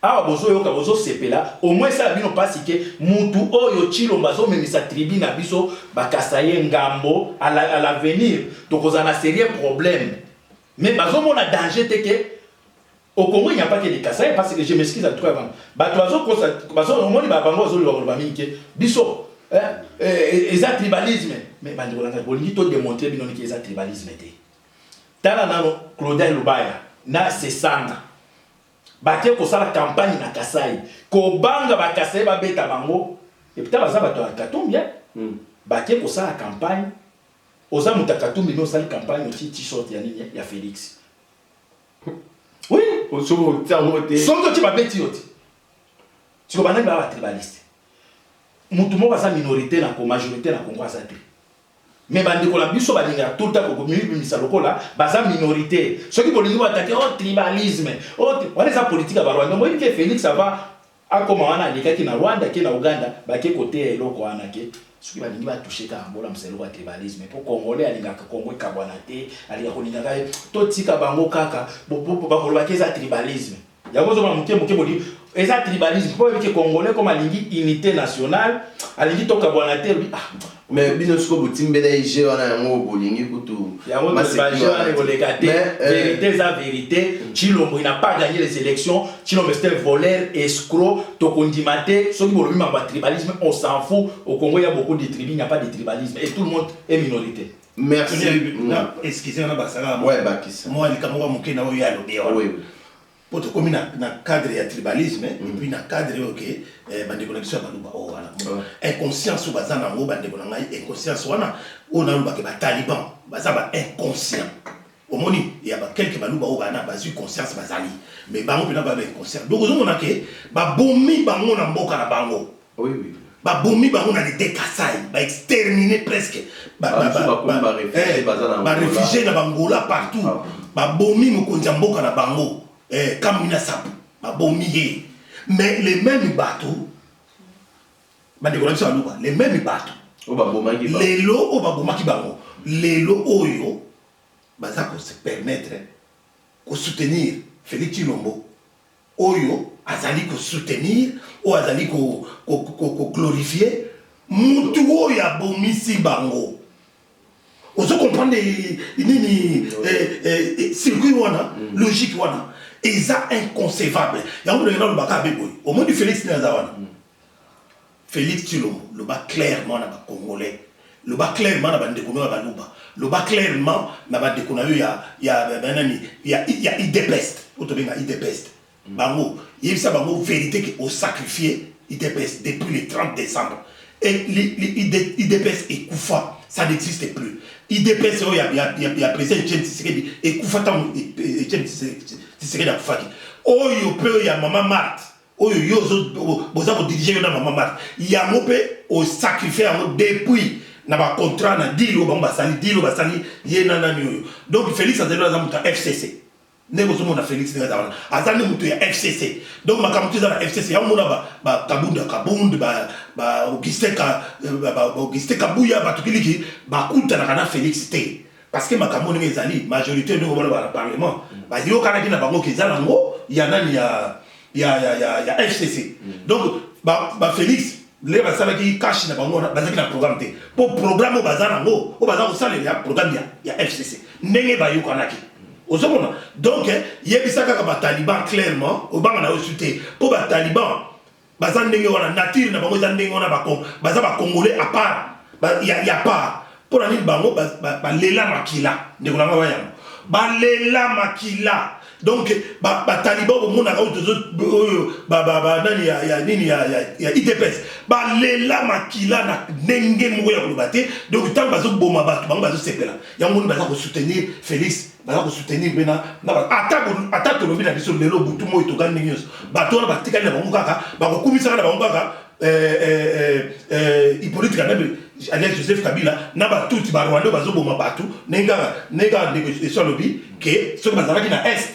awa bozo yoka bozo sepela au moins ça bino pasi ke mutu oyo Chilombo zo memisa tribu na biso bakasaye ngambo à l'avenir to kozana sérieux problème mais bazo mona danger teke au Congo il n'y a pas que des Kasaï parce que je m'excuse à toi avant bazo moni ba bango zo lo ba minke biso eza tribalisme mais bandeko na bolingi to démontrer bino ki eza tribalisme te tala nano Claudel Lubaya na Sesanga batie ko sala campagne na Kasai ko banga ba Kasai ba beta bango et puis baza bato ya Katumbi batie ko sala campagne oza mutakatumbi no sala campagne aussi t-shirt ya nini ya Félix oui osobo tangote songo ti ba beti yote tu ko bananga ba tribaliste mutu moko aza minorité na ko majorité na Congo aza te mais bandeko la biso balinga tout le temps ko misa lokola baza minorité soki bolingi batake oh tribalisme oh wana eza politique ba Rwanda moi que Félix ava akoma wana alikaki na Rwanda ke na Uganda bake côté eloko wana ke soki balingi batoucher ka mbola mselo wa tribalisme po congolais alinga ka Congo kabwana te alinga kolinga ka to tika bango kaka bakoloba ke eza tribalisme yango zo muke bodi eza tribalisme po ke congolais comme alingi unité nationale alingi to kabwana te ah mais bino siko botimbela ije wana yango bolingi kutu vérité za vérité Chilombo il n'a pas gagné les élections Chilombo c'était voleur escroc tokondimate ceux qui vont même en tribalisme on s'en fout au Congo il y a beaucoup de tribus il n'y a pas de tribalisme et tout le monde est minorité. Merci. Excusez-moi basara ouais bakisa moi le kamwa mukena oyo ya lobby oui pour te comme na cadre ya tribalisme et puis na cadre OK bande connexion ba luba o wana inconscience bazana ngo bande konanga inconscience wana ona luba ke ba taliban bazaba inconscient omoni ya ba quelques baluba o bana bazu conscience bazali mais bango pena ba inconscient donc ozo mona ke ba bomi bango na mboka na bango oui ba bomi bango na les décassai ba exterminer presque ba réfugiés na bangola partout ba bomi mokonza mboka na bango Kamina Sapu, Babomiye. Mais les mêmes bateaux, les mêmes bateaux, les lots au Babomaki Bango, les lots Oyo, Bazako se permettre de soutenir Félix Chilombo, Oyo, Azali ko soutenir, ou Azali ko glorifier, Moutou ya Bomisi Bango. On se comprend les circuits wana, logique wana. Et ça inconcevable. Il y a un moment au moment du Félix Nazawana. Félix Chilombo, le bas clairement n'a pas congolais. Le bas clairement n'a pas déconné à Balouba. Le bas clairement n'a pas déconné il y a idépeste. Autobéna idépeste. Bango, il y a ça bango vérité qui au sacrifié idépeste depuis le 30 décembre. Et l'idépeste et Koufa, ça n'existe plus. IDPS, il y a président Etienne Tshisekedi et Koufa Etienne Tshisekedi a Koufaki. Oh, il y a Maman Marthe. Oh, il y a diriger Maman Marthe. Il y a un peu au sacrifié depuis un contrat, un deal, donc Félix a donné un FCC. Négociation na Félix Nazawana. Azane mutu ya FCC. Donc makamutu za FCC ya mona ba kabunda ba Auguste Kabuya ba tukiliki ba kuta na kana Félix té. Parce que makamoni ezali majorité de le parlement. Ba yo kana kina bango kezala ngo ya nani ya FCC. Donc ba Félix les basala qui cache na bango bazaki na programme té. Pour programme bazana ngo o bazako sala ya programme ya FCC. Ndenge ba yo kana ki donc, il y a des talibans clairement, au bas on a reçu pour les talibans, bazan dengue on a nature, na bango zandengue on a bazan congolais à part, il y a pas pour la ligne bango lela makila, de on a lela makila. Donc, taliban au monde a il y a IDPS, lela makila na dengue mouya pour battre. Donc, tant bazo boma bat, bango bazo sepela. Il y a un monde bazo soutenir Félix. Pour soutenir bena attaque le bina biso lelo butu mo itoga news bato na batika na bango kaka bako kumisa na bango kaka Hippolyte Kagame alias Joseph Kabila na batuti ba Rwanda bazoboma batu nenga de sur lobby que ce bazalaki na est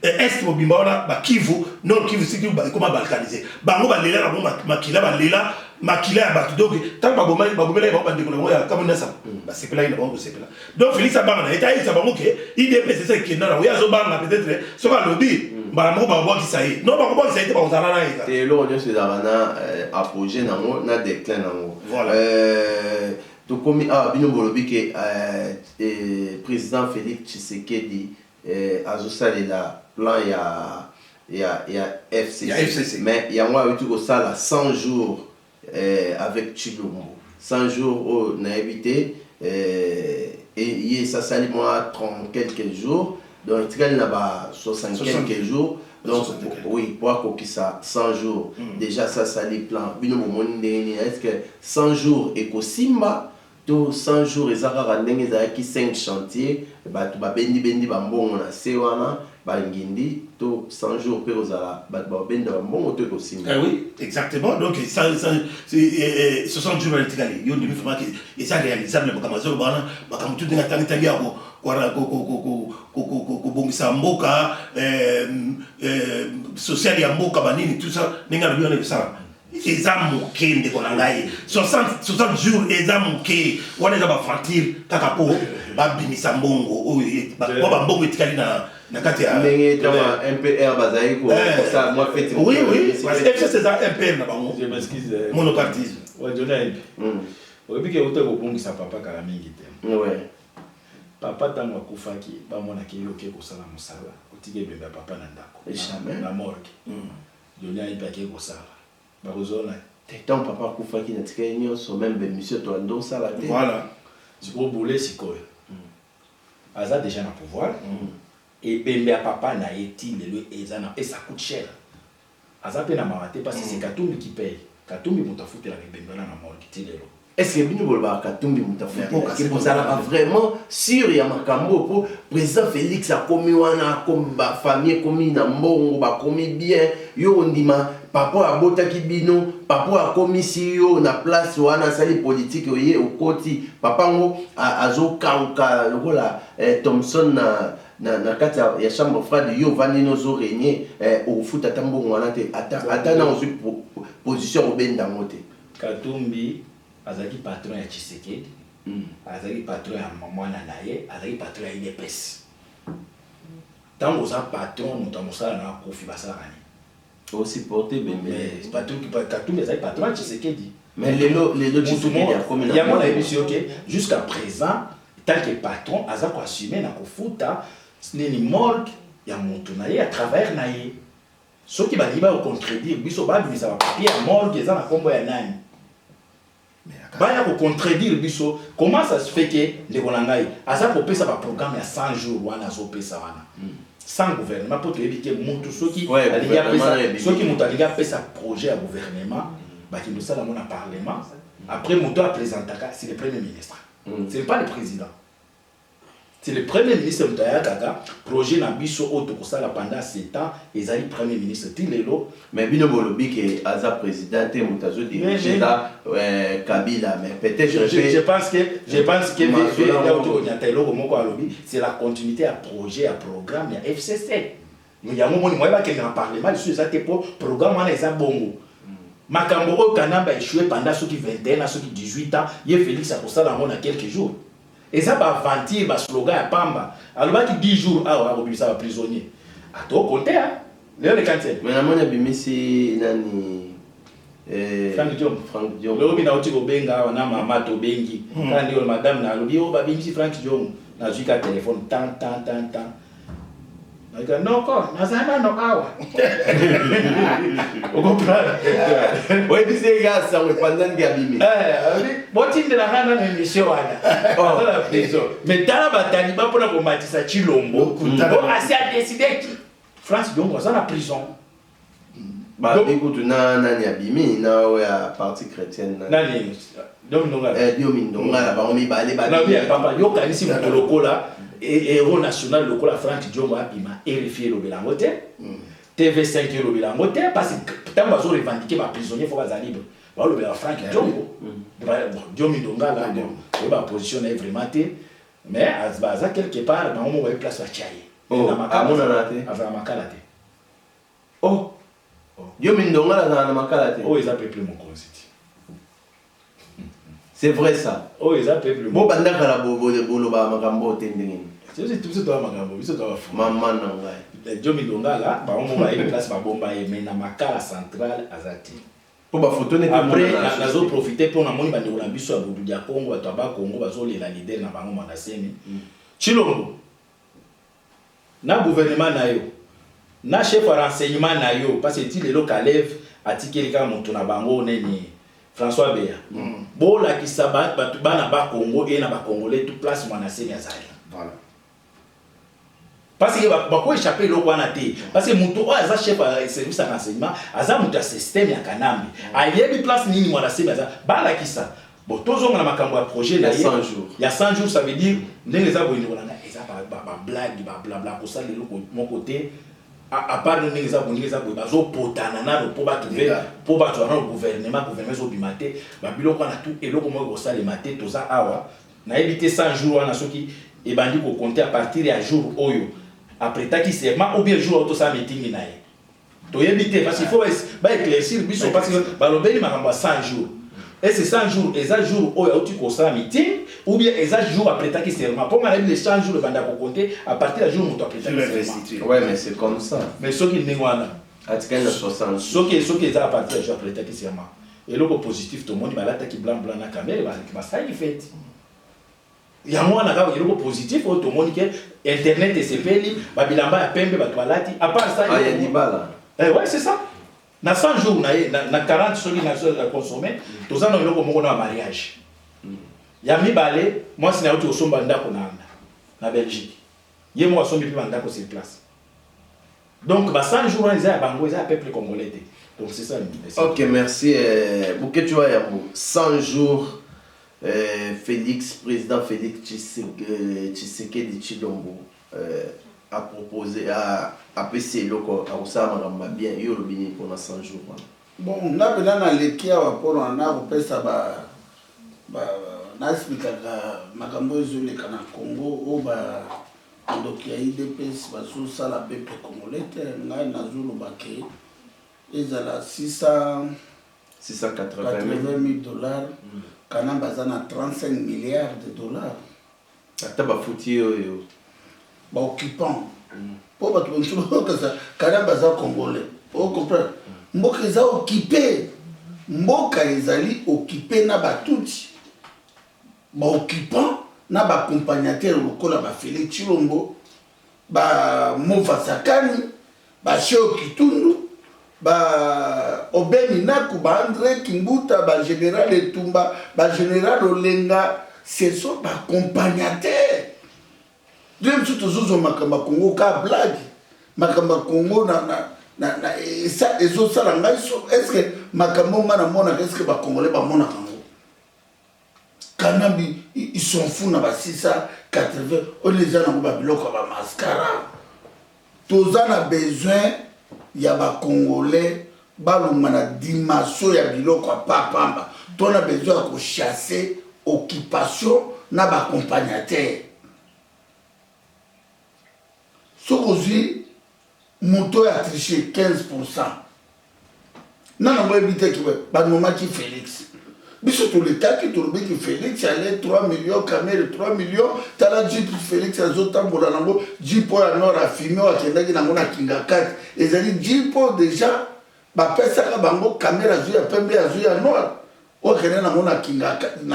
est mobimba wana ba Kivu non Kivu siki ba koma balkanisé bango balela na makila balela makila ya batu donc tant ba bomela ba bandeko na ya kamona sa ba sepela ina bango sepela donc Félix abanga na eta isa bango ke IDPS c'est qui na ya zo banga peut-être so ba lobby ba mo ba ki saye non ba ko ba saye ba ozala na ita te lo nyo se dana apogée na mo na déclin na mo voilà to komi bino bolobi ke président Félix Tshisekedi azosalela plan ya FCC mais il y a moi au sala 100 jours avec Chilombo 100 jours au na évité et ça sali moi 30 quelques jours donc il y a 60 quelques jours donc oui pour que ça 100 jours déjà ça sali plan bino monde est-ce que 100 jours ekosimba 100 jours ezaka ndenge ezaki 5 chantiers bato bendi bambongo na sewana bangindi to 100 jours pe ozala bato benda bambongo to ekosimba oui exactement donc ça 60 jours etikali yo ndimi vraiment que ça réalisable bakamazo bana bakamutu ndinga tangi yako ko bongisa mboka social ya mboka banini tout ça ninga lobi on est ça eza moke ndeko na ngai 60 jours eza moke wana eza bafrantir kaka mpo babimisa mbongo oyo bambongo etikali na kati ya ndenge tama MPR bazali kosala mwa fete oui parce que FCC eza MPR na bango monopartisme oyebi ke uta kobongisa papa kala mingi te papa ntango akufaki bamonaki ye oke kosala mosala otiki ebembe ya papa na ndako na morgue joni ayebi ake kosala bakozona te ntango papa akufaki natika ye nyonso meme bemission toando osala te voilà sikoyo bule sikoyo aza déjà na pouvoir ebembe ya papa na ye ti lelo eza na et ça coûte cher aza mpe na mawa te parce que c'est Katumbi qui paye Katumbi moto afutelaka ebembe wana na morgue ti lelo. Est-ce que bino bolobaka Katumbi moto afutelaka ke bozalaka vraiment sûr ya makambo po président Félix akomi wana akomi bafamille ekomi na mbongo bakomi bien yo ndima papa abotaki bino papa akomi si yo na place wana asali politique oye okoti papa ngo azokauka lokola Thompson na kati ya chambre froide yo vandi nozo régner ofuta ata mbongo wana te ata na ozwi position obenda ngo te. Katumbi azalaki patron ya Tshisekedi azalaki patron ya mwana na ye azalaki patron ya UDPS ntango oza patron moto ya mosala na akofi basalaka nini osupporte bembe Katumbi azalaki patron ya Tshisekedi mais lelo Tshisekedi akomi na yango nayebi si yoke jusqu'à présent tant que patron aza koassume na kofuta nini morgue ya moto na ye à travers na ye soki balingi bakocontredire biso babimisa bapapier ya morgue eza na nkombo ya nani baya kocontredire biso comment ça se fait que ndeko na ngai aza kopesa baprogramme ya 100 jours wana azopesa wana sans gouvernement mpo toyebi ke motu soki moto alingi apesa projet ya gouvernement bakende osala ngo na parlement après moto apresentaka c'est le premier ministre ce n'est pas le président. C'est le premier ministre Mutayakaka, projet na biso auto kosala pendant 7 ans, ezali premier ministre Tilelo. Mais bino bolobi ke aza président te mutazo diriger la Kabila, mais peut-être je pense que c'est la continuité à projet à programme ya FCC. Nous y a moment moi ba ke na parlement sur ça te pour programme wana eza bongo. Makambo o Kanamba échoué pendant ceux qui 21 ans, ceux qui 18 ans, ye Félix a kosala ngo na quelques jours. Et ça va vantir le slogan à Pamba. Alors qu'il 10 jours à ça prisonnier. À toi compter hein. Léon le cancer. Mais la moine bimisi nani Frank Diom. Le robi na oti ko benga wana mama to bengi. Quand dit madame na lobi o ba bimisi Frank Diom. Na zuika téléphone tant. Non quoi, nazana no awa. Au comprendre. Oui, puis c'est gars ça on pendant gabimi. Boti de la rana na émission wana. Oh la prison. Mais tala batali ba pona ko matisa Chilombo. Bon assez a décidé qui France donc ça na prison. Bah écoute nani abimi na ya parti chrétienne nani Diomindonga ba on mi balé ba. Non bien papa yo kanisi mutoloko là héros national lokola Frank Diongo abima RFI lobelango te TV5 lobelango te parce que tant bazo revendiquer ba prisonnier faut ba libre ba lobela Frank Diongo Diomindonga là ba position est vraiment te mais aza quelque part ba on va place à Tchaye na makala te ava makala te Diomindonga là na makala te ils a peuple mon constitue. C'est vrai ça. Ils a peuple bon banda kala bolo ba makambo te ndengeni. C'est tout ça toi makambo biso toi fou. Maman na ngai. Diomindonga là ba on va place ba bomba et mais na makala centrale azati. Pour ba photo net après nazo profiter pour na moni ba ndeko na biso ya bodu ya Congo bato ba Congo bazo lela leader na bango manasemi. Chilombo. Na gouvernement na yo. Na chef de renseignement na yo parce que ti lelo Kalev atikeli ka moto na bango neni François Beya. Bon la ki sabat batu bana ba Congo et na ba Congolais tout place manasemi azali. Voilà. Parce que ba ko échapper lo wana te parce que moto o aza chef de service de renseignement aza moto ya système ya Kanambi. Ayebi place nini manasemi azali. Ba la ki sa. Bon tozonga na makambo ya projet il y a a 100 jours. Il y a 100 jours ça veut dire ndenge za boyini wana eza ba blague ba blabla ko ça lelo mon côté à part nous les abonnés les abonnés bazo potana na le pour battre le gouvernement zo bimate ba biloko na tout et loko mo ko sala maté toza awa na éviter 100 jours na soki et bandi ko compter à partir ya jour oyo après ta ki sema ou bien jour auto sa meeting na ye éviter parce qu'il faut éclaircir parce que balobeli makambo 100 jours. Et c'est 100 jours, et 100 jours où tu constats meeting, ou bien et 100 jours après ta qui serment. Pour moi, les 100 jours de banda compter à partir du jour où tu as prêté serment. Ouais, mais c'est comme ça. Mais ceux qui n'est pas à 60 ceux qui à partir du jour après ta serment. Et le positif, tout le monde, il qui blanc blanc na caméra, ça il fait. Il y a moi le positif, tout le monde qui internet et CPL, babilamba ya pembe ba toilette. À part ça, il y a des balles. Ouais, c'est ça. Na 100 jours, na 40 ceux qui ont consommé, tous en ont un mariage. Yami balé, moi c'est na somba ndako na Belgique. Yé moi sombi puis ndako sur place. Donc ba 100 jours ils a bango ils a peuple congolais. Donc c'est ça. OK, merci. Bouquet tu vois 100 jours président Félix Tshisekedi Tshilombo a proposé à PC loko a usama ngamba bien yo lobini pour 100 jours. Bon, na bena na lekia wa poro na kopesa ba na explica makambo ezoleka na Congo o ba ndoki ya IDPS baso sala peuple congolais ngai nazoloba ke ezala 680 000 dollars kana baza na 35 milliards de dollars ata ba futi yo ba occupant pour bato bonso kaza kana baza congolais o comprendre mboka eza occupé mboka ezali occupé na batuti ba occupant na ba accompagnateur lokola ba Félix Tshilombo ba Mofasakani ba Cheo Kitundu ba Obeni Naku ba André Kimbuta ba général Etumba ba général Olenga ce sont ba accompagnateurs Deuxième surtout zozo makamba Congo ka blague makamba Congo na ça les autres ça là est-ce que makambo mana mona est-ce que ba congolais ba mona kango Kanambi ils sont fous na ba 680 on les a na ba biloko ba mascara tous a besoin ya ba congolais baluma na dimension ya biloko pa pamba on a besoin de chasser occupation na ba accompagnateur Sokozi moto a triché 15%. Non, moi éviter que bah moment qui Félix. Biso tous les cas qui tourne que Félix allait 3 millions caméra 3 millions tala Jeep Félix azotambola nango Jeep ya nord a filmé wa kendaki nango na kingakat ezali Jeep déjà ba pesa ka bango caméra zu ya pembe ya zu ya nord o kene nango na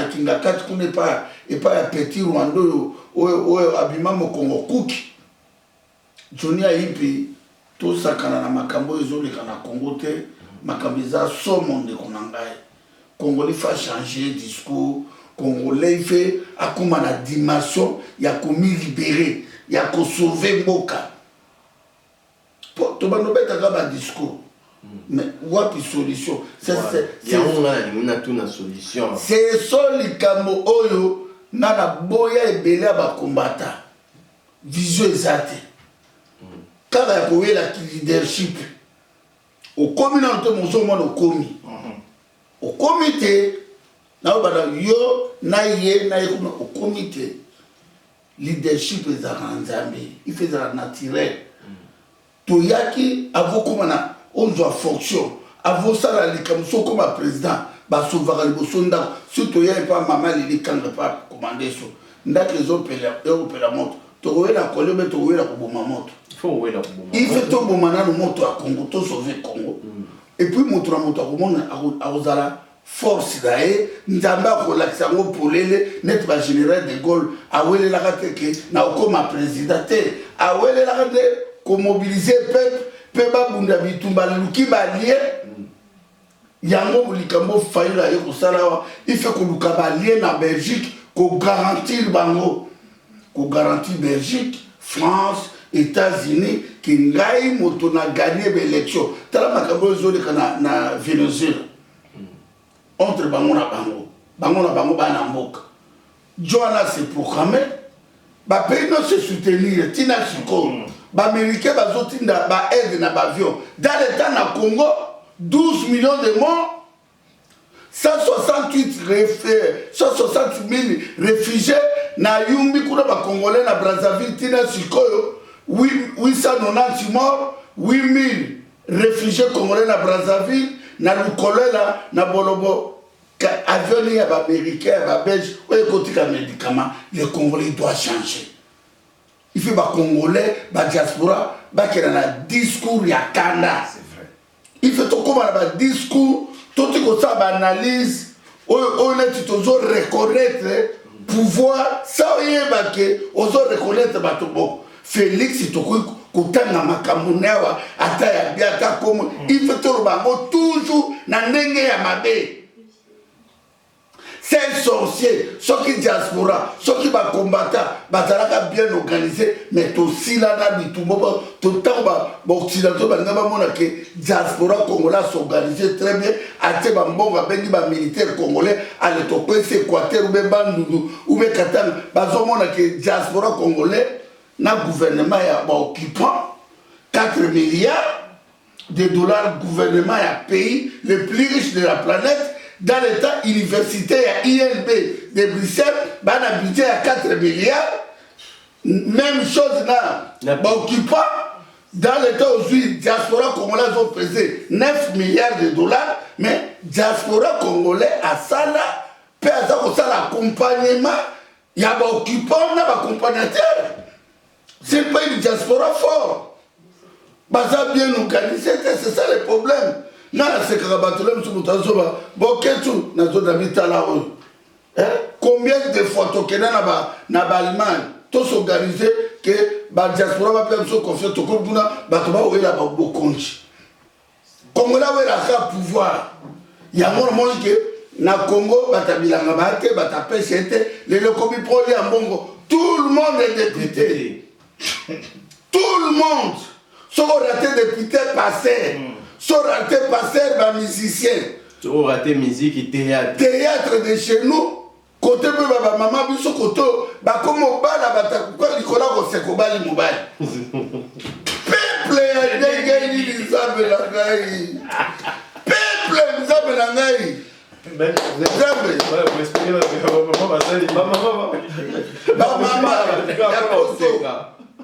kingakat kune pas et pas ya petit Rwanda o abima mokongo kuki Johnny Aipi tout ça kana na makambo ezoleka na Congo te makambo eza somo ndeko na ngai Congolais fa changer discours Congolais fait akuma na dimension ya komi libérer ya ko sauver mboka pour to banobeta ka ba discours mais wapi solution c'est ya on a tout na solution c'est solikambo oyo na boya ebele ba kombata vision ezate kala ya kowela leadership au communauté musulmane au comité na bana yo na ye au comité leadership ezaka nzambe il fait ça naturel to yaki avokoma na onzo fonction avosala likamso comme président ba sauvera liboso ndako surtout ya pas mama li kanga pas commander so ndako ezopela moto to wela kolebe to wela kuboma moto il fait tout bon maintenant le moto à Congo tout sauver Congo et puis moto na moto à ozala force d'aé nzamba ko lakisa ngo polele net ba général de Gaulle a wele la kateke na comme président a wele la de ko mobiliser peuple ba bunda bitumba luki ba lié yango likambo faila yo sala il fait ko luka ba lié na Belgique ko garantir bango ko garantir Belgique France États-Unis qui ngai moto na gagné l'élection tala makambo zoli kana na Venezuela entre bango na bango bana mboka Joana se programmé ba pays no se soutenir tina siko ba américain bazotinda ba aide na ba avion dans le temps na Congo 12 millions de morts 160 000 réfugiés na yumbi kuna ba congolais na Brazzaville tina sikoyo 890 morts, 8 000 réfugié congolais na Brazzaville na Lukole là na Bolobo avion ya ba américain ba belge ou écoute ka médicament les congolais doivent changer. Il faut ba congolais ba diaspora ba qui na discours ya kanda. C'est vrai. Il faut to comme ba discours tout que ça ba analyse on est toujours reconnaître pouvoir ça yeba que ozo reconnaître ba to Félix to kutanga makambo newa ata ya biata comme il faut to bango toujours na ndenge ya mabe. C'est sorcier, ceux qui diaspora, ceux qui va combattre, bazalaka bien organisé, mais aussi là na bitumbo, tout temps ba occidentaux ba ngaba mona que diaspora congolais s'organiser très bien, ate ba mbonga bengi ba militaire congolais ale to pese Équateur ou be bandundu ou be katanga, bazo mona que diaspora congolais na gouvernement ya ba occupant 4 milliards de dollars gouvernement ya pays le plus riche de la planète. Dans l'état universitaire, INB de Bruxelles, un budget à 4 milliards. Même chose là, occupant, dans l'état aujourd'hui, diaspora congolais ont pesé 9 milliards de dollars, mais diaspora congolais à ça là, peut avoir l'accompagnement, il y a un occupant, il y a un accompagnateur. C'est pas une diaspora fort. Ça bien organisé, c'est ça le problème. Combien de fois tu as Allemagne, tu as organisé que la diaspora va faire confiance au Kourbuna, tu vas la Bokonchi. Congolais a le pouvoir. Il y a un moment que na Congo, tout le monde est député. Tout le monde. Sauf raté député passé. Sont ratés passeurs, bah, musiciens. Sont ratés musique et théâtre. Théâtre de chez nous. Côté de ma maman, biso koto, bah comme au bal, bah t'as Nicolas Rosekobali Mobile. Peuple a dégagé l'Isabelle Langaï. Peuple l'Isabelle Langaï.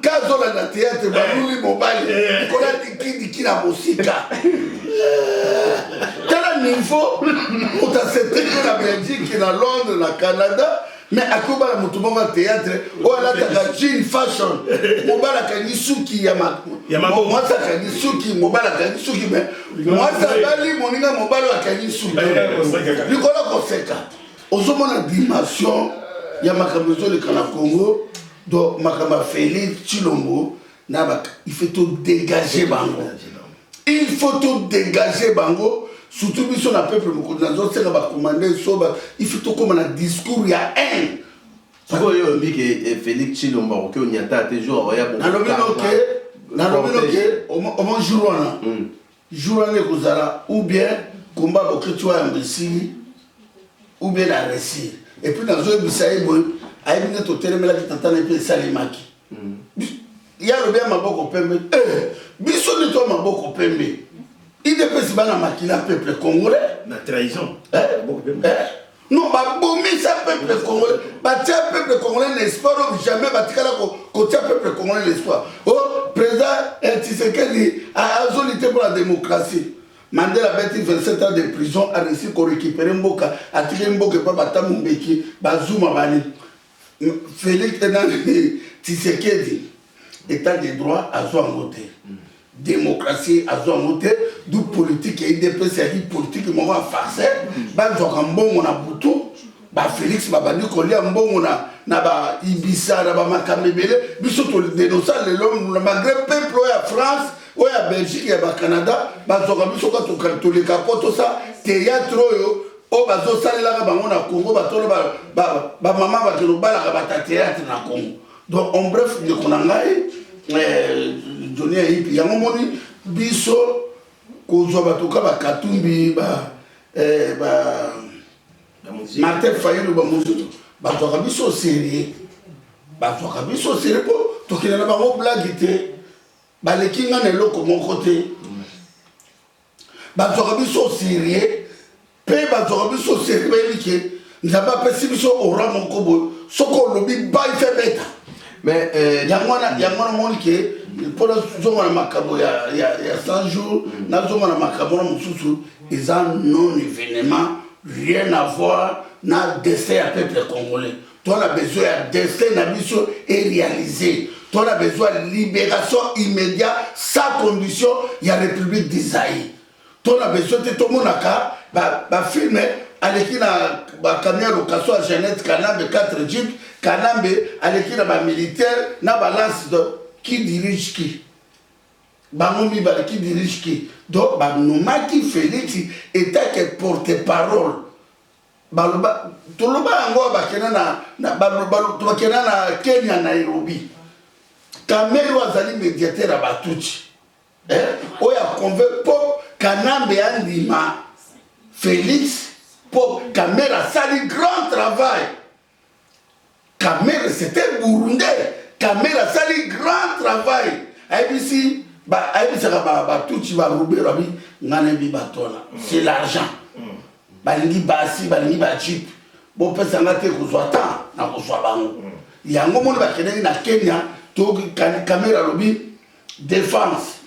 Kazola na théâtre baluli mobile kola diki na musika tala niveau utaseté na Belgique na Londres na Canada mais akoba la mutumonga théâtre o ala taka jean fashion mobala kangi suki ya moi ça kangi suki mobala kangi suki mais moi ça bali moninga mobala kangi suki likola koseka ozomona dimension ya makambo le kana Congo. Donc, Makama Félix Chilombo, il faut tout dégager Bango. Il faut tout dégager Bango. Surtout si on a peuple, il faut tout comme un discours, il y a un. Pourquoi il y a Félix Chilombo, on y a toujours ou bien, combat ou bien la récit. Et puis, dans un bissaï, il y a hôtel mais là qui t'entend un peu salimaki. Il y a le bien maboko pembe. Biso de toi maboko pembe. Il dépêche pas la makila peuple congolais. La trahison. Non, bah boumi ça peuple congolais. Bah tiens peuple congolais l'espoir jamais bah tika là côté peuple congolais l'espoir. Oh président Tshisekedi a azolité pour la démocratie. Mandela a 27 ans de prison a réussi à récupérer Mboka, a tiré Mboka par Batamu Mbeki, Bazouma Bani. Félix Tshisekedi, état de droit à Zouangote, démocratie à Zouangote, d'où politique et IDP, c'est politique, il m'a farcé, bah Zouangon on a boutou, bah Félix m'a banni collé un bon on a ba Ibissa, na ba Makamebele, biso to dénoncer l'homme, le Maghreb peuple à France, ou à Belgique et à Canada, bah Zouangon biso ka to les capotes tout ça, théâtre yo. Oh, bazo salela bango na Congo, batolo ba maman ba kelo bala ba théâtre na Congo. Donc en bref, de konangai Johnny Ayipi yango moni biso ko zo batoka ba Katumbi ba Martin Fayulu ba muzuto. Batoka biso sérieux. Batoka biso sérieux po to kina ba mo blague té. Ba lekinga ne loko mon côté. Batoka biso sérieux. Pe bazora biso sérieux que nous avons pas biso au rang mon kobo soko lobi ba fait beta mais yangwana moni que Pour la macabo, il y a 100 jours, na macabo, ils ont non-événement, rien à voir, na dessin à peuple congolais. Toi, on a besoin de destin et réalisé. Toi, on a besoin de libération immédiate, sans condition, il y a la République d'Isaïe. Toi, on a besoin de tout le monde à filmer, avec qui na camion location à Jeannette, Kanambe, 4 jeeps, Kanambe, avec qui na militaire, na balance de qui dirige qui. Bangomi, qui dirige qui. Donc, Noumaki Félix était que porte-parole. Toloba yango bakena na Kenya Nairobi. Kamero azali médiateur à Batuchi. Oya convainc pour Kanambe andima Félix pour Kamera sali grand travail. Kamera c'était burundais. Kamera sali grand travail. ABC Batuchi va rouber rabi nganebi batona. C'est l'argent. Balingi basi balingi ba jeep bo pesa ngate kozwa ta na kozwa bango yango moni bakene na Kenya to caméra lobi défense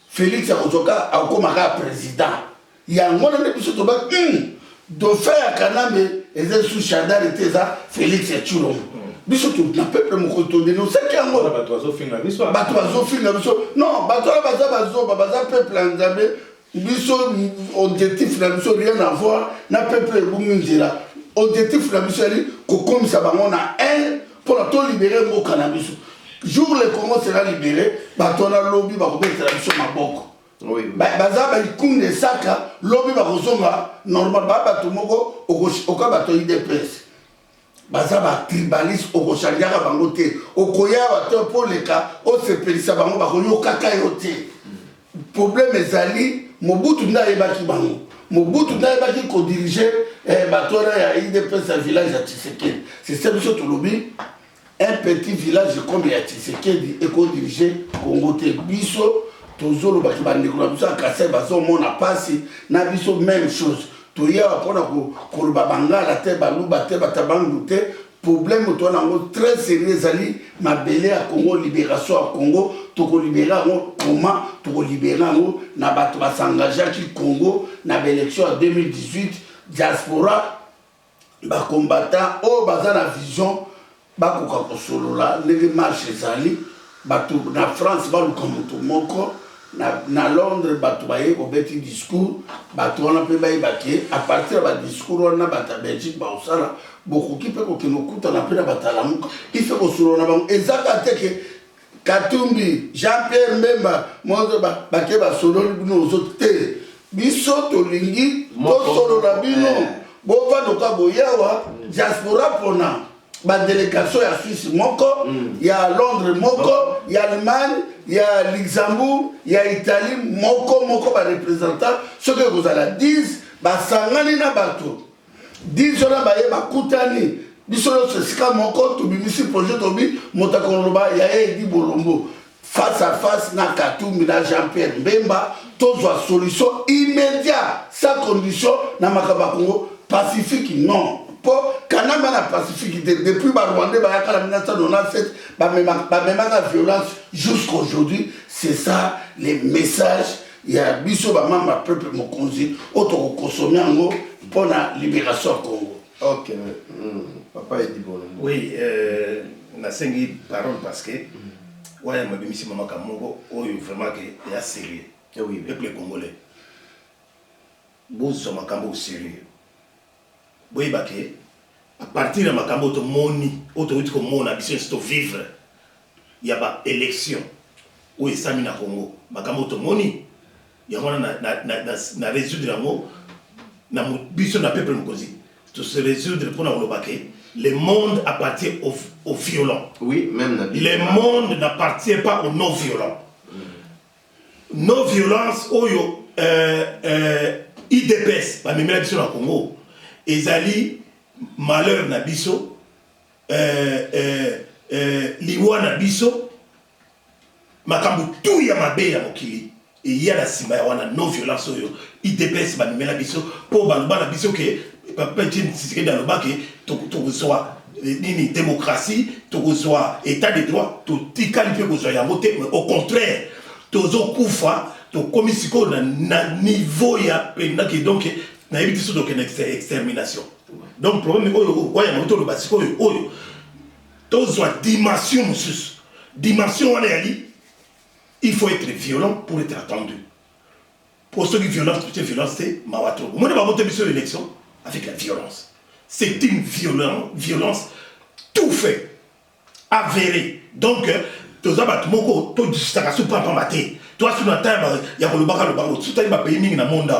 Félix Akozoka akomaka président yango na biso to ba do faire Kanambe eze sous Chadar eteza Félix Etchulombo biso to na peuple moko to dénoncer yango bato azofinga biso non bato baza peuple nzambe biso objectif na biso rien à voir na peuple ebunginzela objectif na biso ali kokomisa bango na un pour la to libérer mboka na biso jour le Congo sera libéré bato na lobby bakobetela biso maboko baza baikunde saka lobby bakozonga normal bato moko oka bato IDPS baza batribaliste okoshangiaka bango te okoya bato mpo leka osepelisa bango bakoyokaka yo te problème ezali Mobutu n'a pas bango. Mobutu n'a pas qui co-diriger Batora ya IDPS un village à Tshisekedi. C'est ça monsieur Tolobi. Un petit village comme ya Tshisekedi et co-diriger Congo te biso tozolo ba ki bande ko biso akase bazo mona pasi na biso même chose. Toya pona ko babanga te baluba te batabangu te. Problème toi nango très sérieux ali mabele à Congo libération à Congo toko libérer comment toko libérer na bato ba s'engager qui Congo na élection en 2018 diaspora ba combattant o baza na vision ba ko ko solo la les marches ali bato na France ba lu comme tout moko na Londres bato ba ye ko beti discours bato on peut ba yebaki à partir ba discours on na bata Belgique ba osala beaucoup qui peut que nous coûte on a pris la bataille il fait au solo na bango ezaka te ke Katumbi Jean-Pierre Mbemba mozo ba ke ba solo bino zote biso to lingi to solo na bino bo va doka boyawa diaspora pona ba délégation ya Suisse moko ya Londres moko ya Allemagne ya Luxembourg ya Italie moko ba représentant ce que vous allez dire ba sangani na bato 10 ans baye bakutani bisolo sesika moko to bimisi projet to bi motakoloba ya Edi Bolombo face à face na Katumbi na Jean-Pierre Mbemba tozwa solution immédiate sans condition na makaba Congo pacifique non pour Kanamba na pacifique depuis ba Rwanda ba yakala 1997 ba même violence jusqu'aujourd'hui c'est ça les messages il y a biso ba mama peuple mokonzi auto consommer ngo pour la libération Congo. Ok, papa Edi Bolombo. Oui, na sengi parole parce que ouais ma bimisi mama kamongo oyo vraiment que il y a sérieux. Oui, peuple congolais. Bozo makambo au sérieux. Boy baké à partir de makambo to moni auto ko mona biso sto vivre. Il y a pas élection. Où est Sami na Congo? Makambo to moni. Il y a na résoudre yango na biso na peuple mokozi to se résoudre pour na lobake le monde appartient aux violents. Oui, même le monde n'appartient pas aux non violents. Non violence oyo IDPS ba memela biso na Congo ezali malheur na biso liwa na biso makambo tout ya mabe ya mokili. Et il y a la simba wana non violence oyo IDPS ba nimela biso po ba na biso ke papa tin sike dans le bac to soit nini démocratie tokozwa état de droit totikali mpe kozwa yango te, mais au contraire tozokufa tokomi sikoyo na niveau ya pendaki donc nayebi ti so tokende extermination. Donc problème oyo oyama toloba sikoyo oyo tozwa dimension mosusu. Dimension wana yali il faut être violent pour être attendu. Pour ceux qui violence, c'est Mawato. Moi, je vais voter sur l'élection avec la violence. C'est une violence tout fait, avérée. Donc, tous les gens qui sont maté. Toi, si tu as il y a le barreau, si tu as un pays dans le monde,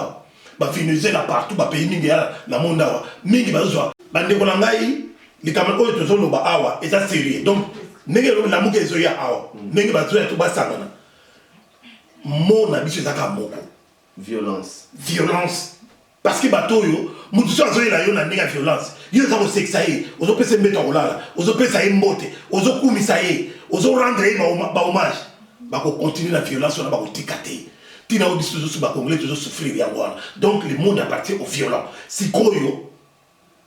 il finissent là partout, il pays dans le monde. Mingi bazwa. Bande kolangai, les camarades qui sont là awa, et ça sérieux. Donc, nenge la muke zoya awa, nenge bazwa tout basangana. Mon ami c'est ça moko. Violence. Violence. Parce que batoyo, mutu so azoye la yo na nega violence. Yo za ko sexa ye, ozo pesa mbeto kolala, ozo pesa ye mbote, ozo kumisa ye, ozo rendre ye ba hommage. Ba ko continuer la violence on ba ko tikate. Tina odi so ba congolais toujours souffrir ya wana. Donc le monde appartient aux violents. Si koyo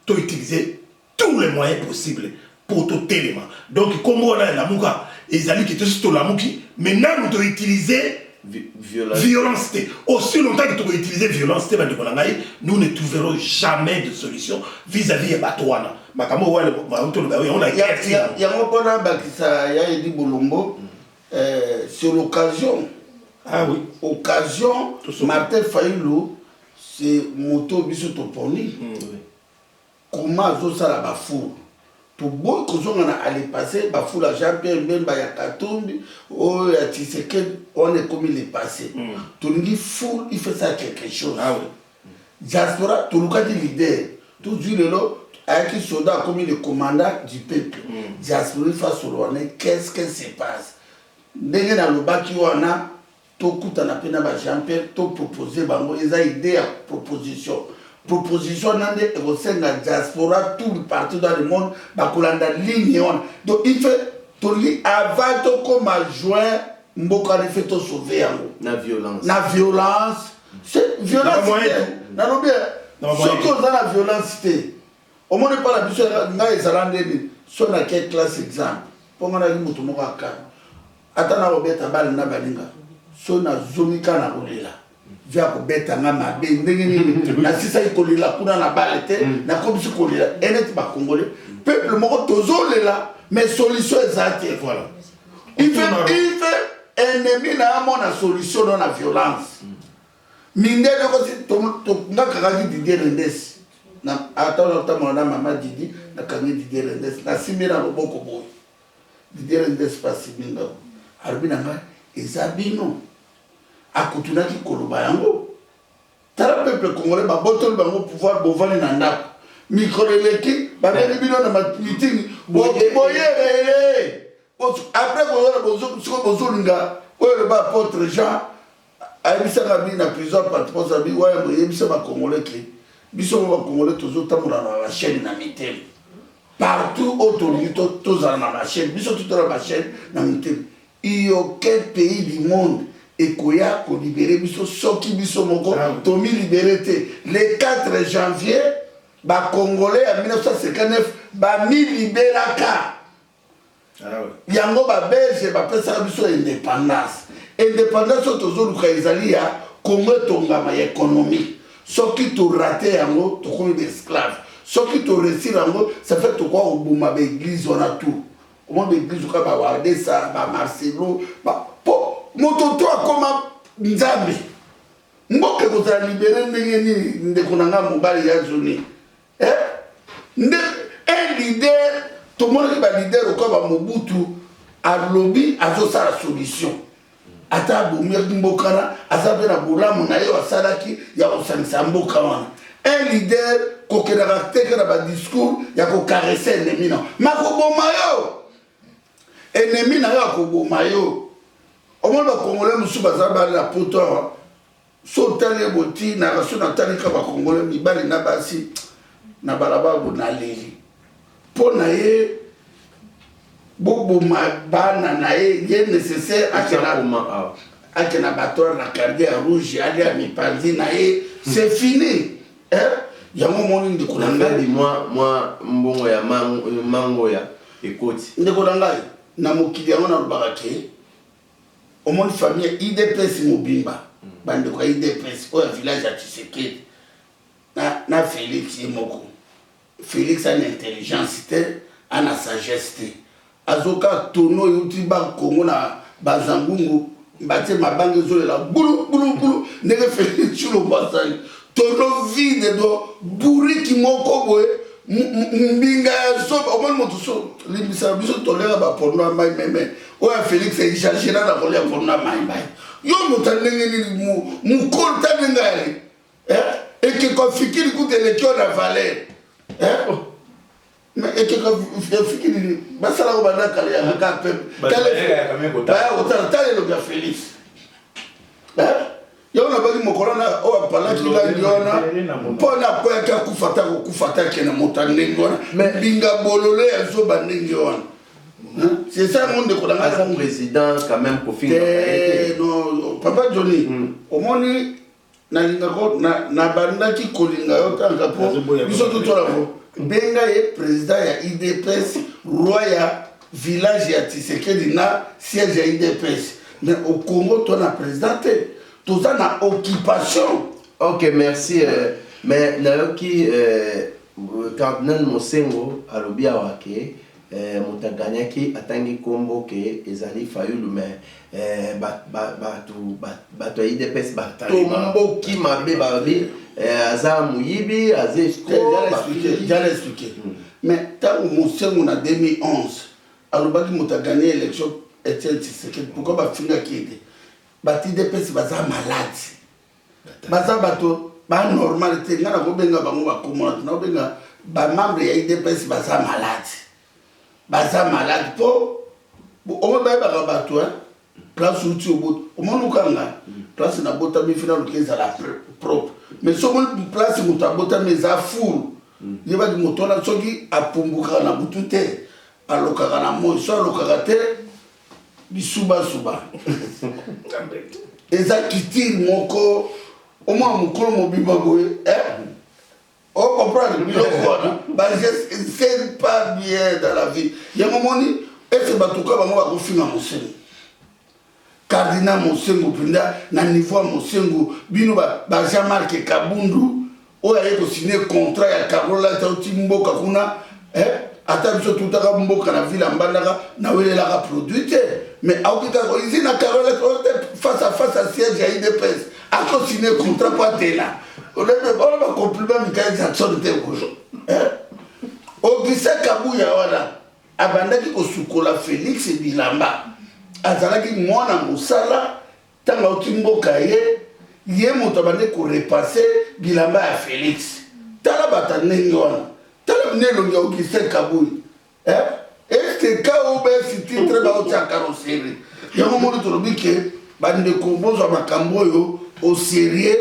to utiliser tous les moyens possibles pour tout élément. Donc comme on a la muka, ezali ki to la muki, maintenant nous devons utiliser violence. Aussi longtemps que tu vas utiliser violence, nous ne trouverons jamais de solution vis-à-vis de Batouana. On a sur l'occasion. Ah oui. Occasion, Martin Fayulu, c'est moto bisotoponi. Comment ça la bafou? Tout bon que on a allé passer, bafou la Jean-Pierre Mbemba ya Katumbi, oh ya Tshisekedi, on est comme il est passé. Tout le monde fou, il fait ça quelque chose. Ah oui. Diaspora, tout le cas du leader, tout du lelo, avec les soldats comme le commandant du peuple. Diaspora face au roi, qu'est-ce qui se passe? Dès que le baki wana, tout coûte à peine à Jean-Pierre, tout proposer, bango, ils ont idée à proposition. Proposition nande et au sein de la diaspora tout le partout dans le monde bakolanda ligne on donc il fait to li avant to comme joint mboka ne fait to sauver yango na violence c'est violence na no bien surtout dans la violence au monde pas la biso nga ezalande ni so na quelle classe exemple ponga na mutu moko aka atana obeta bal na balinga so na zomika na kolela via kobeta nga mabe ndenge nini na sisa ikolela kuna na balete na komisi kolela enet ba congolais peuple moko tozolela mais solution exacte voilà il fait ennemi na mon solution dans la violence minde ko si to ngaka ka Didier Rendes na atala ta mona mama Didi na kangi Didier Rendes na simira loboko boy Didier Rendes pasiminga arbina nga ezabino akutunaki koloba yango tala peuple congolais ba botol bango pouvoir bovani na ndako mikroleleki ba beli bino na meeting boyere après bozolinga oyo ba apôtre Jean ayebisaka bino na prison patron sabi oyo boyebisa ba congolais ke biso ba congolais tozotambola na ba chaîne na mitema partout autour tozala na ba chaîne biso tutala ba chaîne na mitema aucun pays du monde et koya ko libérer biso soki biso moko to mi libérer le 4 janvier ba congolais en 1959 ba mi libéraka yango ba belge ba pesa biso indépendance tozo luka ezali ya Congo tongama ya économique soki to raté yango to komi esclave soki to réussir yango ça fait to quoi au buma ba église on a tout au moins l'église ka ba Wadesa ba Marcelo ba moto to akoma nzambe mboke ko za libérer ndenge nini ndeko nanga mobali ya zone nde un leader to mona ba leader ko ba Mobutu a lobby azo sa solution ata bomir mbokana azabe na bulamu na yo asalaki ya osangisa mboka wana un leader ko kera teka na ba discours ya ko caresser ennemi na makoboma yo ennemi na yo akoboma yo au moins les Congolais nous sommes à la poto sauter boti na raso na tali ka ba Congolais mibali na basi na balaba na leli pona ye bobo bana na ye nécessaire akena bateau na carrière rouge ali a mipanzi na ye c'est fini yango moni ndeko na ngai moi mbongo ya mango ya ekoti ndeko na ngai na mokili yango na lobaka ke omoni famille IDPS mobimba bandeko ya IDPS oyo village ya Tshisekedi na Félix ye moko Félix ana intelligence te ana sagesse te azoka tono yuti ba Kongo na bazangungu batie mabange zolela bulu bulu bulu ndenge Félix chulo basali tono vide do buriki moko boye mbinga ya soba omoni moto so limbisa biso tolera ba pondo mai meme oya Félix exagéra na kolia pondo mai yo moto ndenge ni mu kolta ndengale et que konfikiri kute le kyo na valeur mais et que konfikiri basala ko bana kale ya ka pe baya otala le gars Félix yo na bali mokolona o pala ki la ndiona pona kwa ka kufata ke na motane ngona binga bolole ya zo bandenge wana c'est ça monde ko la président quand même ko finga non papa Johnny omoni nalinga ko na banda ki kolinga yo tanga po biso to tola ko benga ye président ya IDPS roi ya village ya Tshisekedi na siège ya IDPS mais au Congo to na président tout ça na occupation. Ok, merci. Mais nayoki cardinal Mosengo alobi awake mutaganyaki atangi kombo ke ezali fayulu mais bato IDPS batombo ki mabe babi aza muyibi aze j'allais expliquer. Mais tant Mosengo na 2011 alobaki mutaganya élection Etienne Tshisekedi pourquoi ba finga ki était bati IDPS baza malade baza bato ba normalité ngana ko benga bango ba komona na benga ba membre ya IDPS baza malade po o mo ba ba bato place uti obot o mo lukanga place na bota mi final keza la propre mais so mo place muta bota mes afur yeba di motona soki apumbuka na butute aloka na mo so aloka te bisuba eza kitiri moko au moins mokolo mobimba boye on comprend biloko wana c'est pas bien dans la vie yango moni ese batuka bango bakofinga Mosengo cardinal Mosengo pinda na niveau Mosengo bino ba Jean-Marc Kabundu oyo aye kosigner contrat ya Karola tauti mboka kuna ata biso tutaka mboka na ville mbandaka na welelaka produit mais aokita ko ici na Karola face à face à siège ya IDPS ako signer contrat pour tela on va compliment Michael Jackson te ko Augustin Kabuya wana abandaki kosukola Félix Bilamba azalaki mwana mosala tanga oti mboka ye moto abandi ko repasser Bilamba ya Félix tala bata ndenge wana tala nelongi Augustin Kabuya est-ce que obe si titre ba otia carrosserie yango moto tolobi ke bande ko bozwa makambo yo au sérieux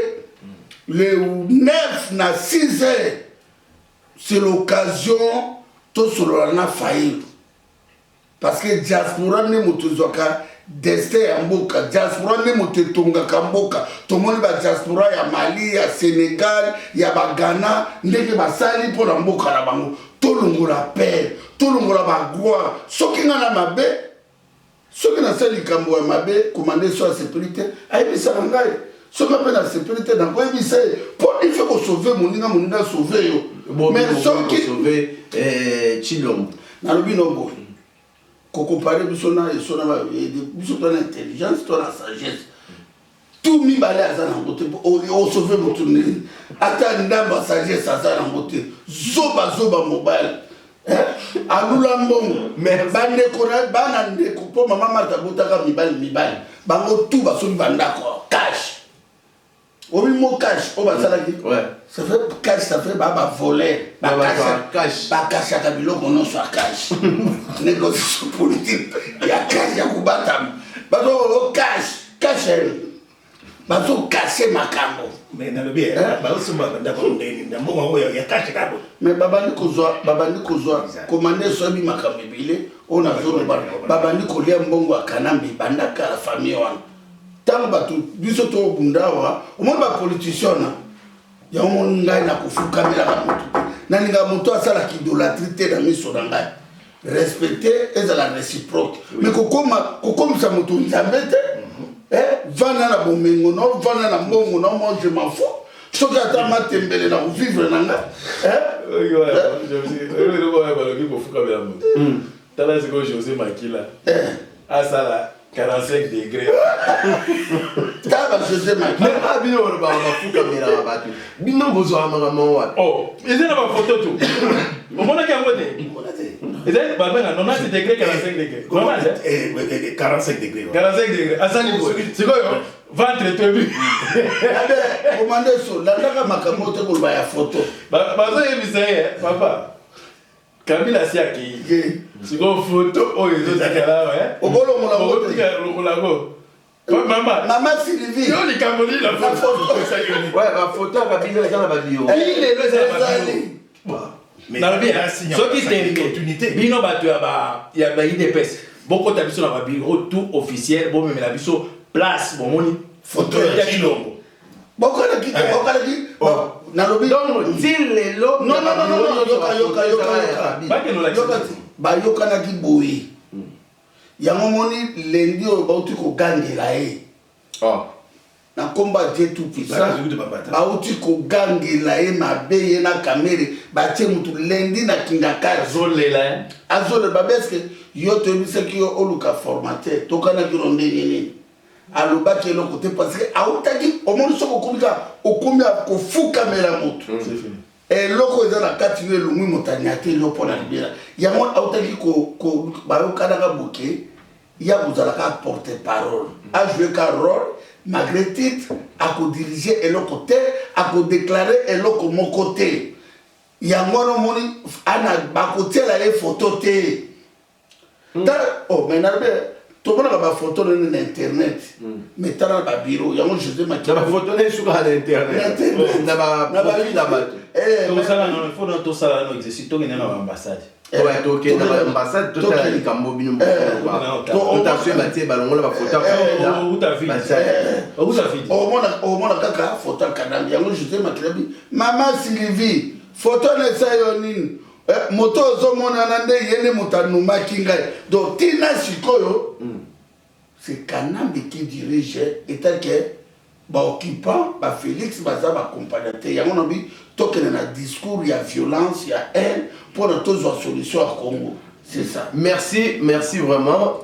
le 9 na 6 heures c'est l'occasion to solo na faillir parce que diaspora ne motozoka destin ya mboka diaspora ne motetonga kamboka to moni ba diaspora ya Mali ya Sénégal ya ba Ghana ndenge basali pour na mboka na bango tolongola paix tolongola ba gloire soki ngana mabe soki na sali kambo ya mabe commander sur la sécurité ayebisa ngai soki pe na sécurité na ko yebisa pour il faut sauver moninga sauver yo mais soki sauver Chilombo na lobino bo ko comparer biso na biso to na intelligence to na sagesse tout mi balé aza na ngote o sauver motuneli ata ndamba sagesse aza na ngote zoba mobile alula mbongo mais bandeko na bana ndeko po mama mata botaka mibali bango tout basomi bandako cash obi mo cash o basalaki ça fait cash ça fait baba voler cash ka biloko non soit cash négociation politique ya cash ya kubata bato cash bato cacher makambo mais na lobi ba osumba bandako ndeni na mbongo oyo ya cash kabo mais babandi kozwa commander sobi makambo bile ona zolo babandi kolia mbongo akanambi bandaka la famille wana tango bato biso to bundawa omona ba politicien yango ngai na kofukamelaka motu naninga moto asalaka idolâtrie te na miso na ngai respecter ezala réciproque mais kokomisa moto nzambe te vanda na bomengo no vanda na mbongo no moi je m'en fous soki ata matembele na kovivre na ngai tala sikoyo José Makila asala 45 degrés. Taba José Makila. Mais pas bien on va fuka mera batu. Bino bozo amanga mawa. Oh, ils ont ma photo tout. Au moins qu'il y a un côté. Ils ont pas bien 90 degrés 45 degrés. 45 degrés. 45 degrés. À ça niveau. C'est quoi ventre tebu. Commandé so la ndaka makambo te ko ba ya photo. Ba ça yebisa papa. Kabila siaki. C'est une photo, oh, ils ont dit là, ouais. Au bolo, on l'a Maman Sylvie. Non, les Camerounais, la photo. Ouais, la photo, Kabila, il y a la bio. Il est le mais dans le bien, ce qui est opportunité. Bino batu il y a des IDPS. Beaucoup de personnes dans le bureau, tout officiel, bon, mais la biso place, bon, moni, photo, il y a Chilombo. Beaucoup de qui, Nalobi. Donc, s'il est là, non, yoka na ki boye. Yango moni lendi o bauti ko gangela e. Oh. Na komba Dieu tout puissant. Bauti ko gangela e mabe ye na kamere ba tie mutu lendi na kingaka zolela. Azole babeske yo to bise ki yo oluka formateur to kana ki ronde nini. Aloba ki lo côté parce que autaki o moni soko komika o komia ko fuka mela mutu. C'est fini. Et loko eza na kati ye lungu motaniate lo pona libera yango autaki ko bayo kanaka boke ya buzalaka porter parole a jouer ka rôle malgré titre a ko diriger eloko te a ko déclarer eloko moko te yango no moni ana bakotela ye photo te oh mais narbe to bona ba photo na internet mais tala ba bureau yango José Makila ba photo ne suka na internet na ba tout ça non il faut dans tout ça non exercice to na ambassade ouais to ke na ambassade to ta li kambo bino to ta sué ba tie balongola ba photo où ta vie où ta vie o mona kaka photo kadambi yango José Makila bi maman Sylvie photo na sayo nini moto ozomona na nde yene mutanuma kingai donc tina sikoyo c'est Kanambe qui dirige et tel que ba occupant ba Félix baza ba accompagnateur yango na bi tokene na discours ya violence ya haine pour na tozo solution à Congo. C'est ça. Merci vraiment.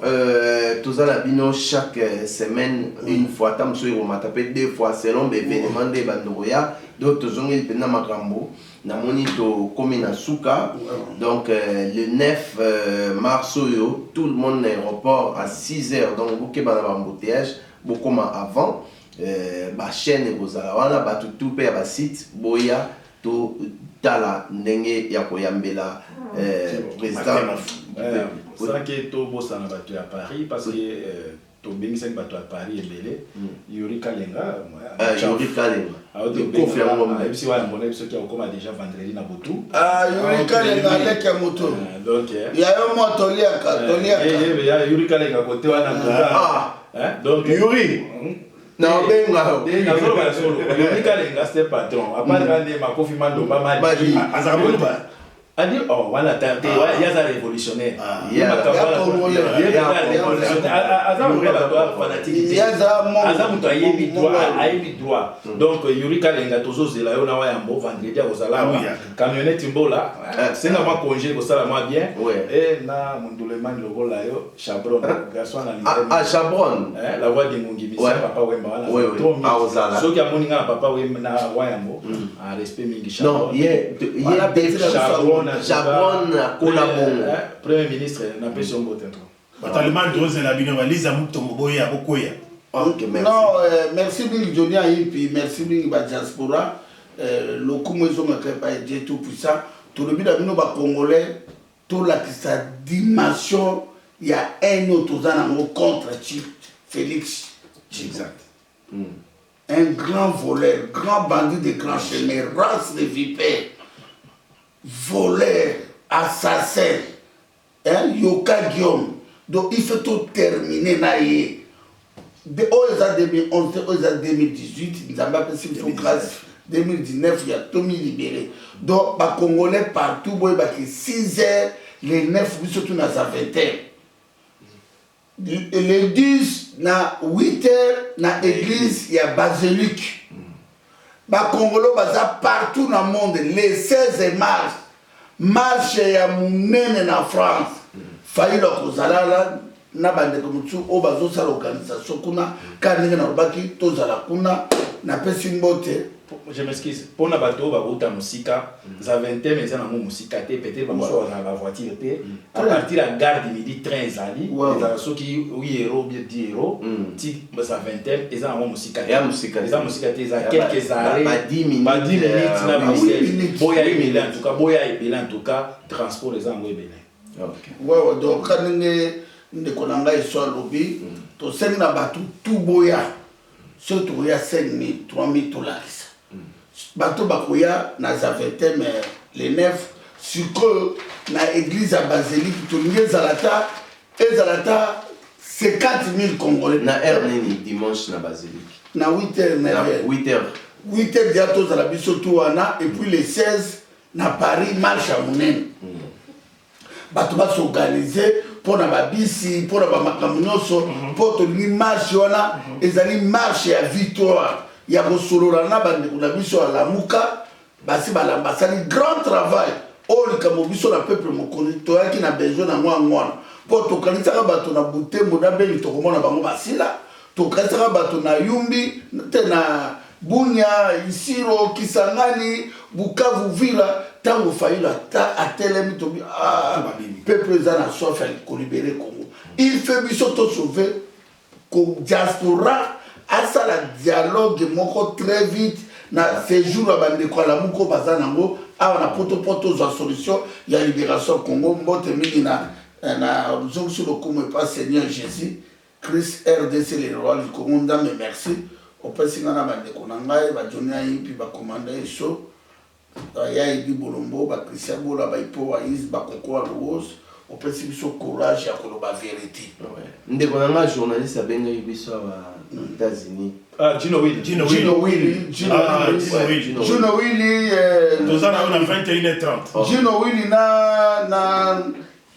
Tous la bino chaque semaine, une fois, tam so on m'a tapé 2 fois selon les événements de Bandoya. Donc tous on est pendant Makambo. Na monito comme na Souka. Donc le 9 mars tout le monde est aéroport à 6h. Donc beaucoup bana embouteillage, beaucoup avant. Ba chaîne et bozala wana ba tout pe ba site boya to tala ndenge ya koyambela président ça que to bossa na batu à Paris parce que to bengisa batu à Paris ebele Yuri Kalenga confirme si wa mona biso ki okoma déjà vendredi na botu Yuri Kalenga avec ya moto donc ya yo moto liaka Yuri Kalenga côté wana donc Yuri non benga Yuri Kalenga c'est patron à part quand ma confirmation ba Adi oh voilà t'as il y a ça révolutionnaire il y a droit donc Yuri Kalenga tozo zela yo na wa yambo vendredi a ozala camionnette mbola c'est na ma congé ko sala moi bien et na munduleman logo la yo Chabron garçon na Chabron la voix de Mungi Bisa papa wemba wala so ki amoni nga papa wemba na wa yambo a respect mingi Chabron non Chabron Kolabon premier ministre na pesi on botento batalement doze la bino baliza mutombo boya bokoya. OK merci. Non merci Bill Johnny Ayipi merci Bill ba diaspora le kumezo makapa Dieu tout puissant tout le bida bino ba congolais tout la sa dimension il y a un autre contre Félix exact. Un grand voleur, grand bandit de grand chemin, race de vipères, voleur, assassin, Yoka Guillaume. Donc il faut tout terminer de 2011 à 2018, nous avons fait une grâce 2019 il y a tout mis libéré donc les Congolais partout boy ba ki 6h les 9 surtout dans sa 20h les 10 na 8h na église il y a basilique ba Congolais baza partout dans le monde les 16 mars marche ya munene na France failli kozalala na bande komutu o bazo sala organisation kuna kanenge na baki tozala kuna na pesi mbote. Je m'excuse pour na bato ba buta musika za 20 mais ça na musika te peut-être ba so na ba voiture te à partir la gare de midi train zali za so ki 8 euros bien 10 euros ti ba za 20 et ça na musika ya musika te za quelques arrêts ba 10 minutes na ba boya ibele en tout cas boya ibele en tout cas transport les ango ibele. OK ouais donc kanenge ndeko na ngai so lobi to sengi na bato tout boya surtout ya 5000 3000 dollars bato bakoya na za 20 mais les 9 siko na église à basilique to ngezalata 50,000 Congolais na heure nini dimanche na basilique na 8h 8h dia to za biso to wana et puis les 16 na Paris marche à munene bato ba s'organiser pour na babisi pour na bamakambo nyonso pour to ni marche wana ezali marche ya victoire ya kosolola na bandeko na biso ya lamuka basi balambasali grand travail oyo likambo biso na peuple mokonzi toyaki na besoin na ngwana mpo tokanisaka bato na butembo na beni tokomona bango basila tokanisaka bato na yumbi te na bunya isiro kisangani bukavu vila tango faila ta atelemi tobi peuple eza na soif ya kolibere Congo il fait biso to sauver ko diaspora asa la dialogue moko très vite na séjour ya bandeko la muko baza nango awa na poto za solution ya libération Congo mbote mingi na zongo sur le comme pas Seigneur Jésus Christ RDC les rois du Congo ndame merci opesinga na bandeko na ngai ba jonia yipi ba commander so ya ibi bolombo ba Christian bola ba ipo wa is ba konko rose opesi biso courage ya koloba vérité ndeko na ngai journaliste abenga biso wa États-Unis Gino Willy tozana na 21h30 Gino Willy na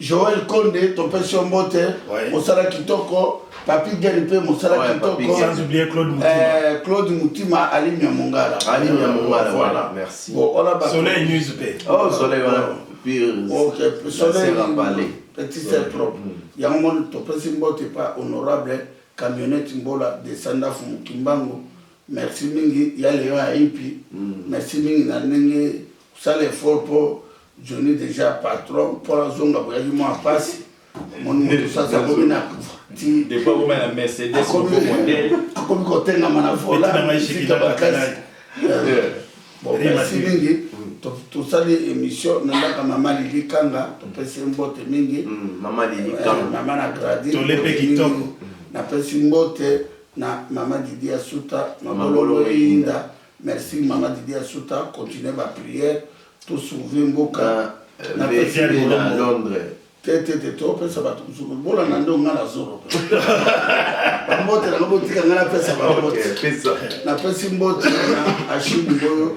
Joël Condé topesi mbote mosala kitoko Papi Garipe mosala kitoko sans oublier Claude Moutima Alimia Mongala voilà merci Soleil News oh Soleil voilà OK Soleil petit c'est propre ya mon topesi mbote pas honorable camionnette mbola de Sandafu Mukimbango merci mingi ya leo ya ipi merci mingi na ndenge usale effort pour Johnny déjà patron pour la zone boya moi passe mon moto ça comme na ti de pas comme la Mercedes comme modèle comme côté na manafola bon merci mingi to sali émission na la mama Lili Kanga to pese mbote mingi mama Lili Kanga mama na gradi to lepe kitoko na pesi mbote na mama Didi Asuta mabolo inda merci mama Didi Asuta continuez ma prière to sauver mboka na pesi na Londres tete to pesa ba to sauver bola na ndo ngala zoro mbote na mbote ngala pesa ba mbote na pesi mbote na Achille Boyo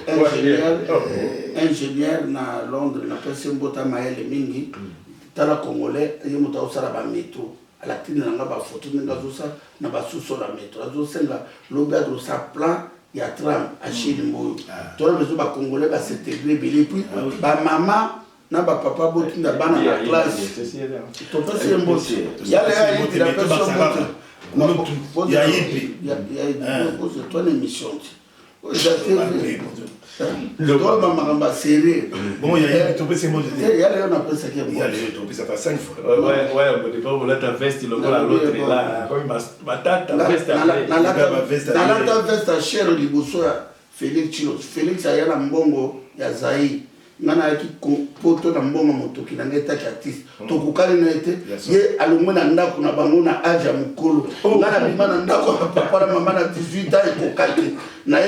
ingénieur na Londres na pesi mbote maele mingi tala congolais yemo ta usala ba métro à la tine na ba photo nga zosa na ba sous la métro azo senga loba do sa plan ya tram Achille Mboyo to le bezo ba congolais ba s'intégrer beli puis ba maman na ba papa botinda bana na classe to pesi mbote ya le ya iti la pesi mbote ya yipi pose toi l'émission le droit m'a serré bon il y a tout c'est moi il y a on appelle ça qui il y a tout ça fait 5 fois ouais on peut pas voler ta veste le gars l'autre là comme ma tante ta veste na la veste cher liboso ya Félix ayana mbongo ya Zaï ngana ki poto na mbongo motoki na ngeta ki artiste to kukali na ete ye alongwe na ndako na bango na aja mukolo ngana bimana ndako papa na mama na 18 ans ko kali na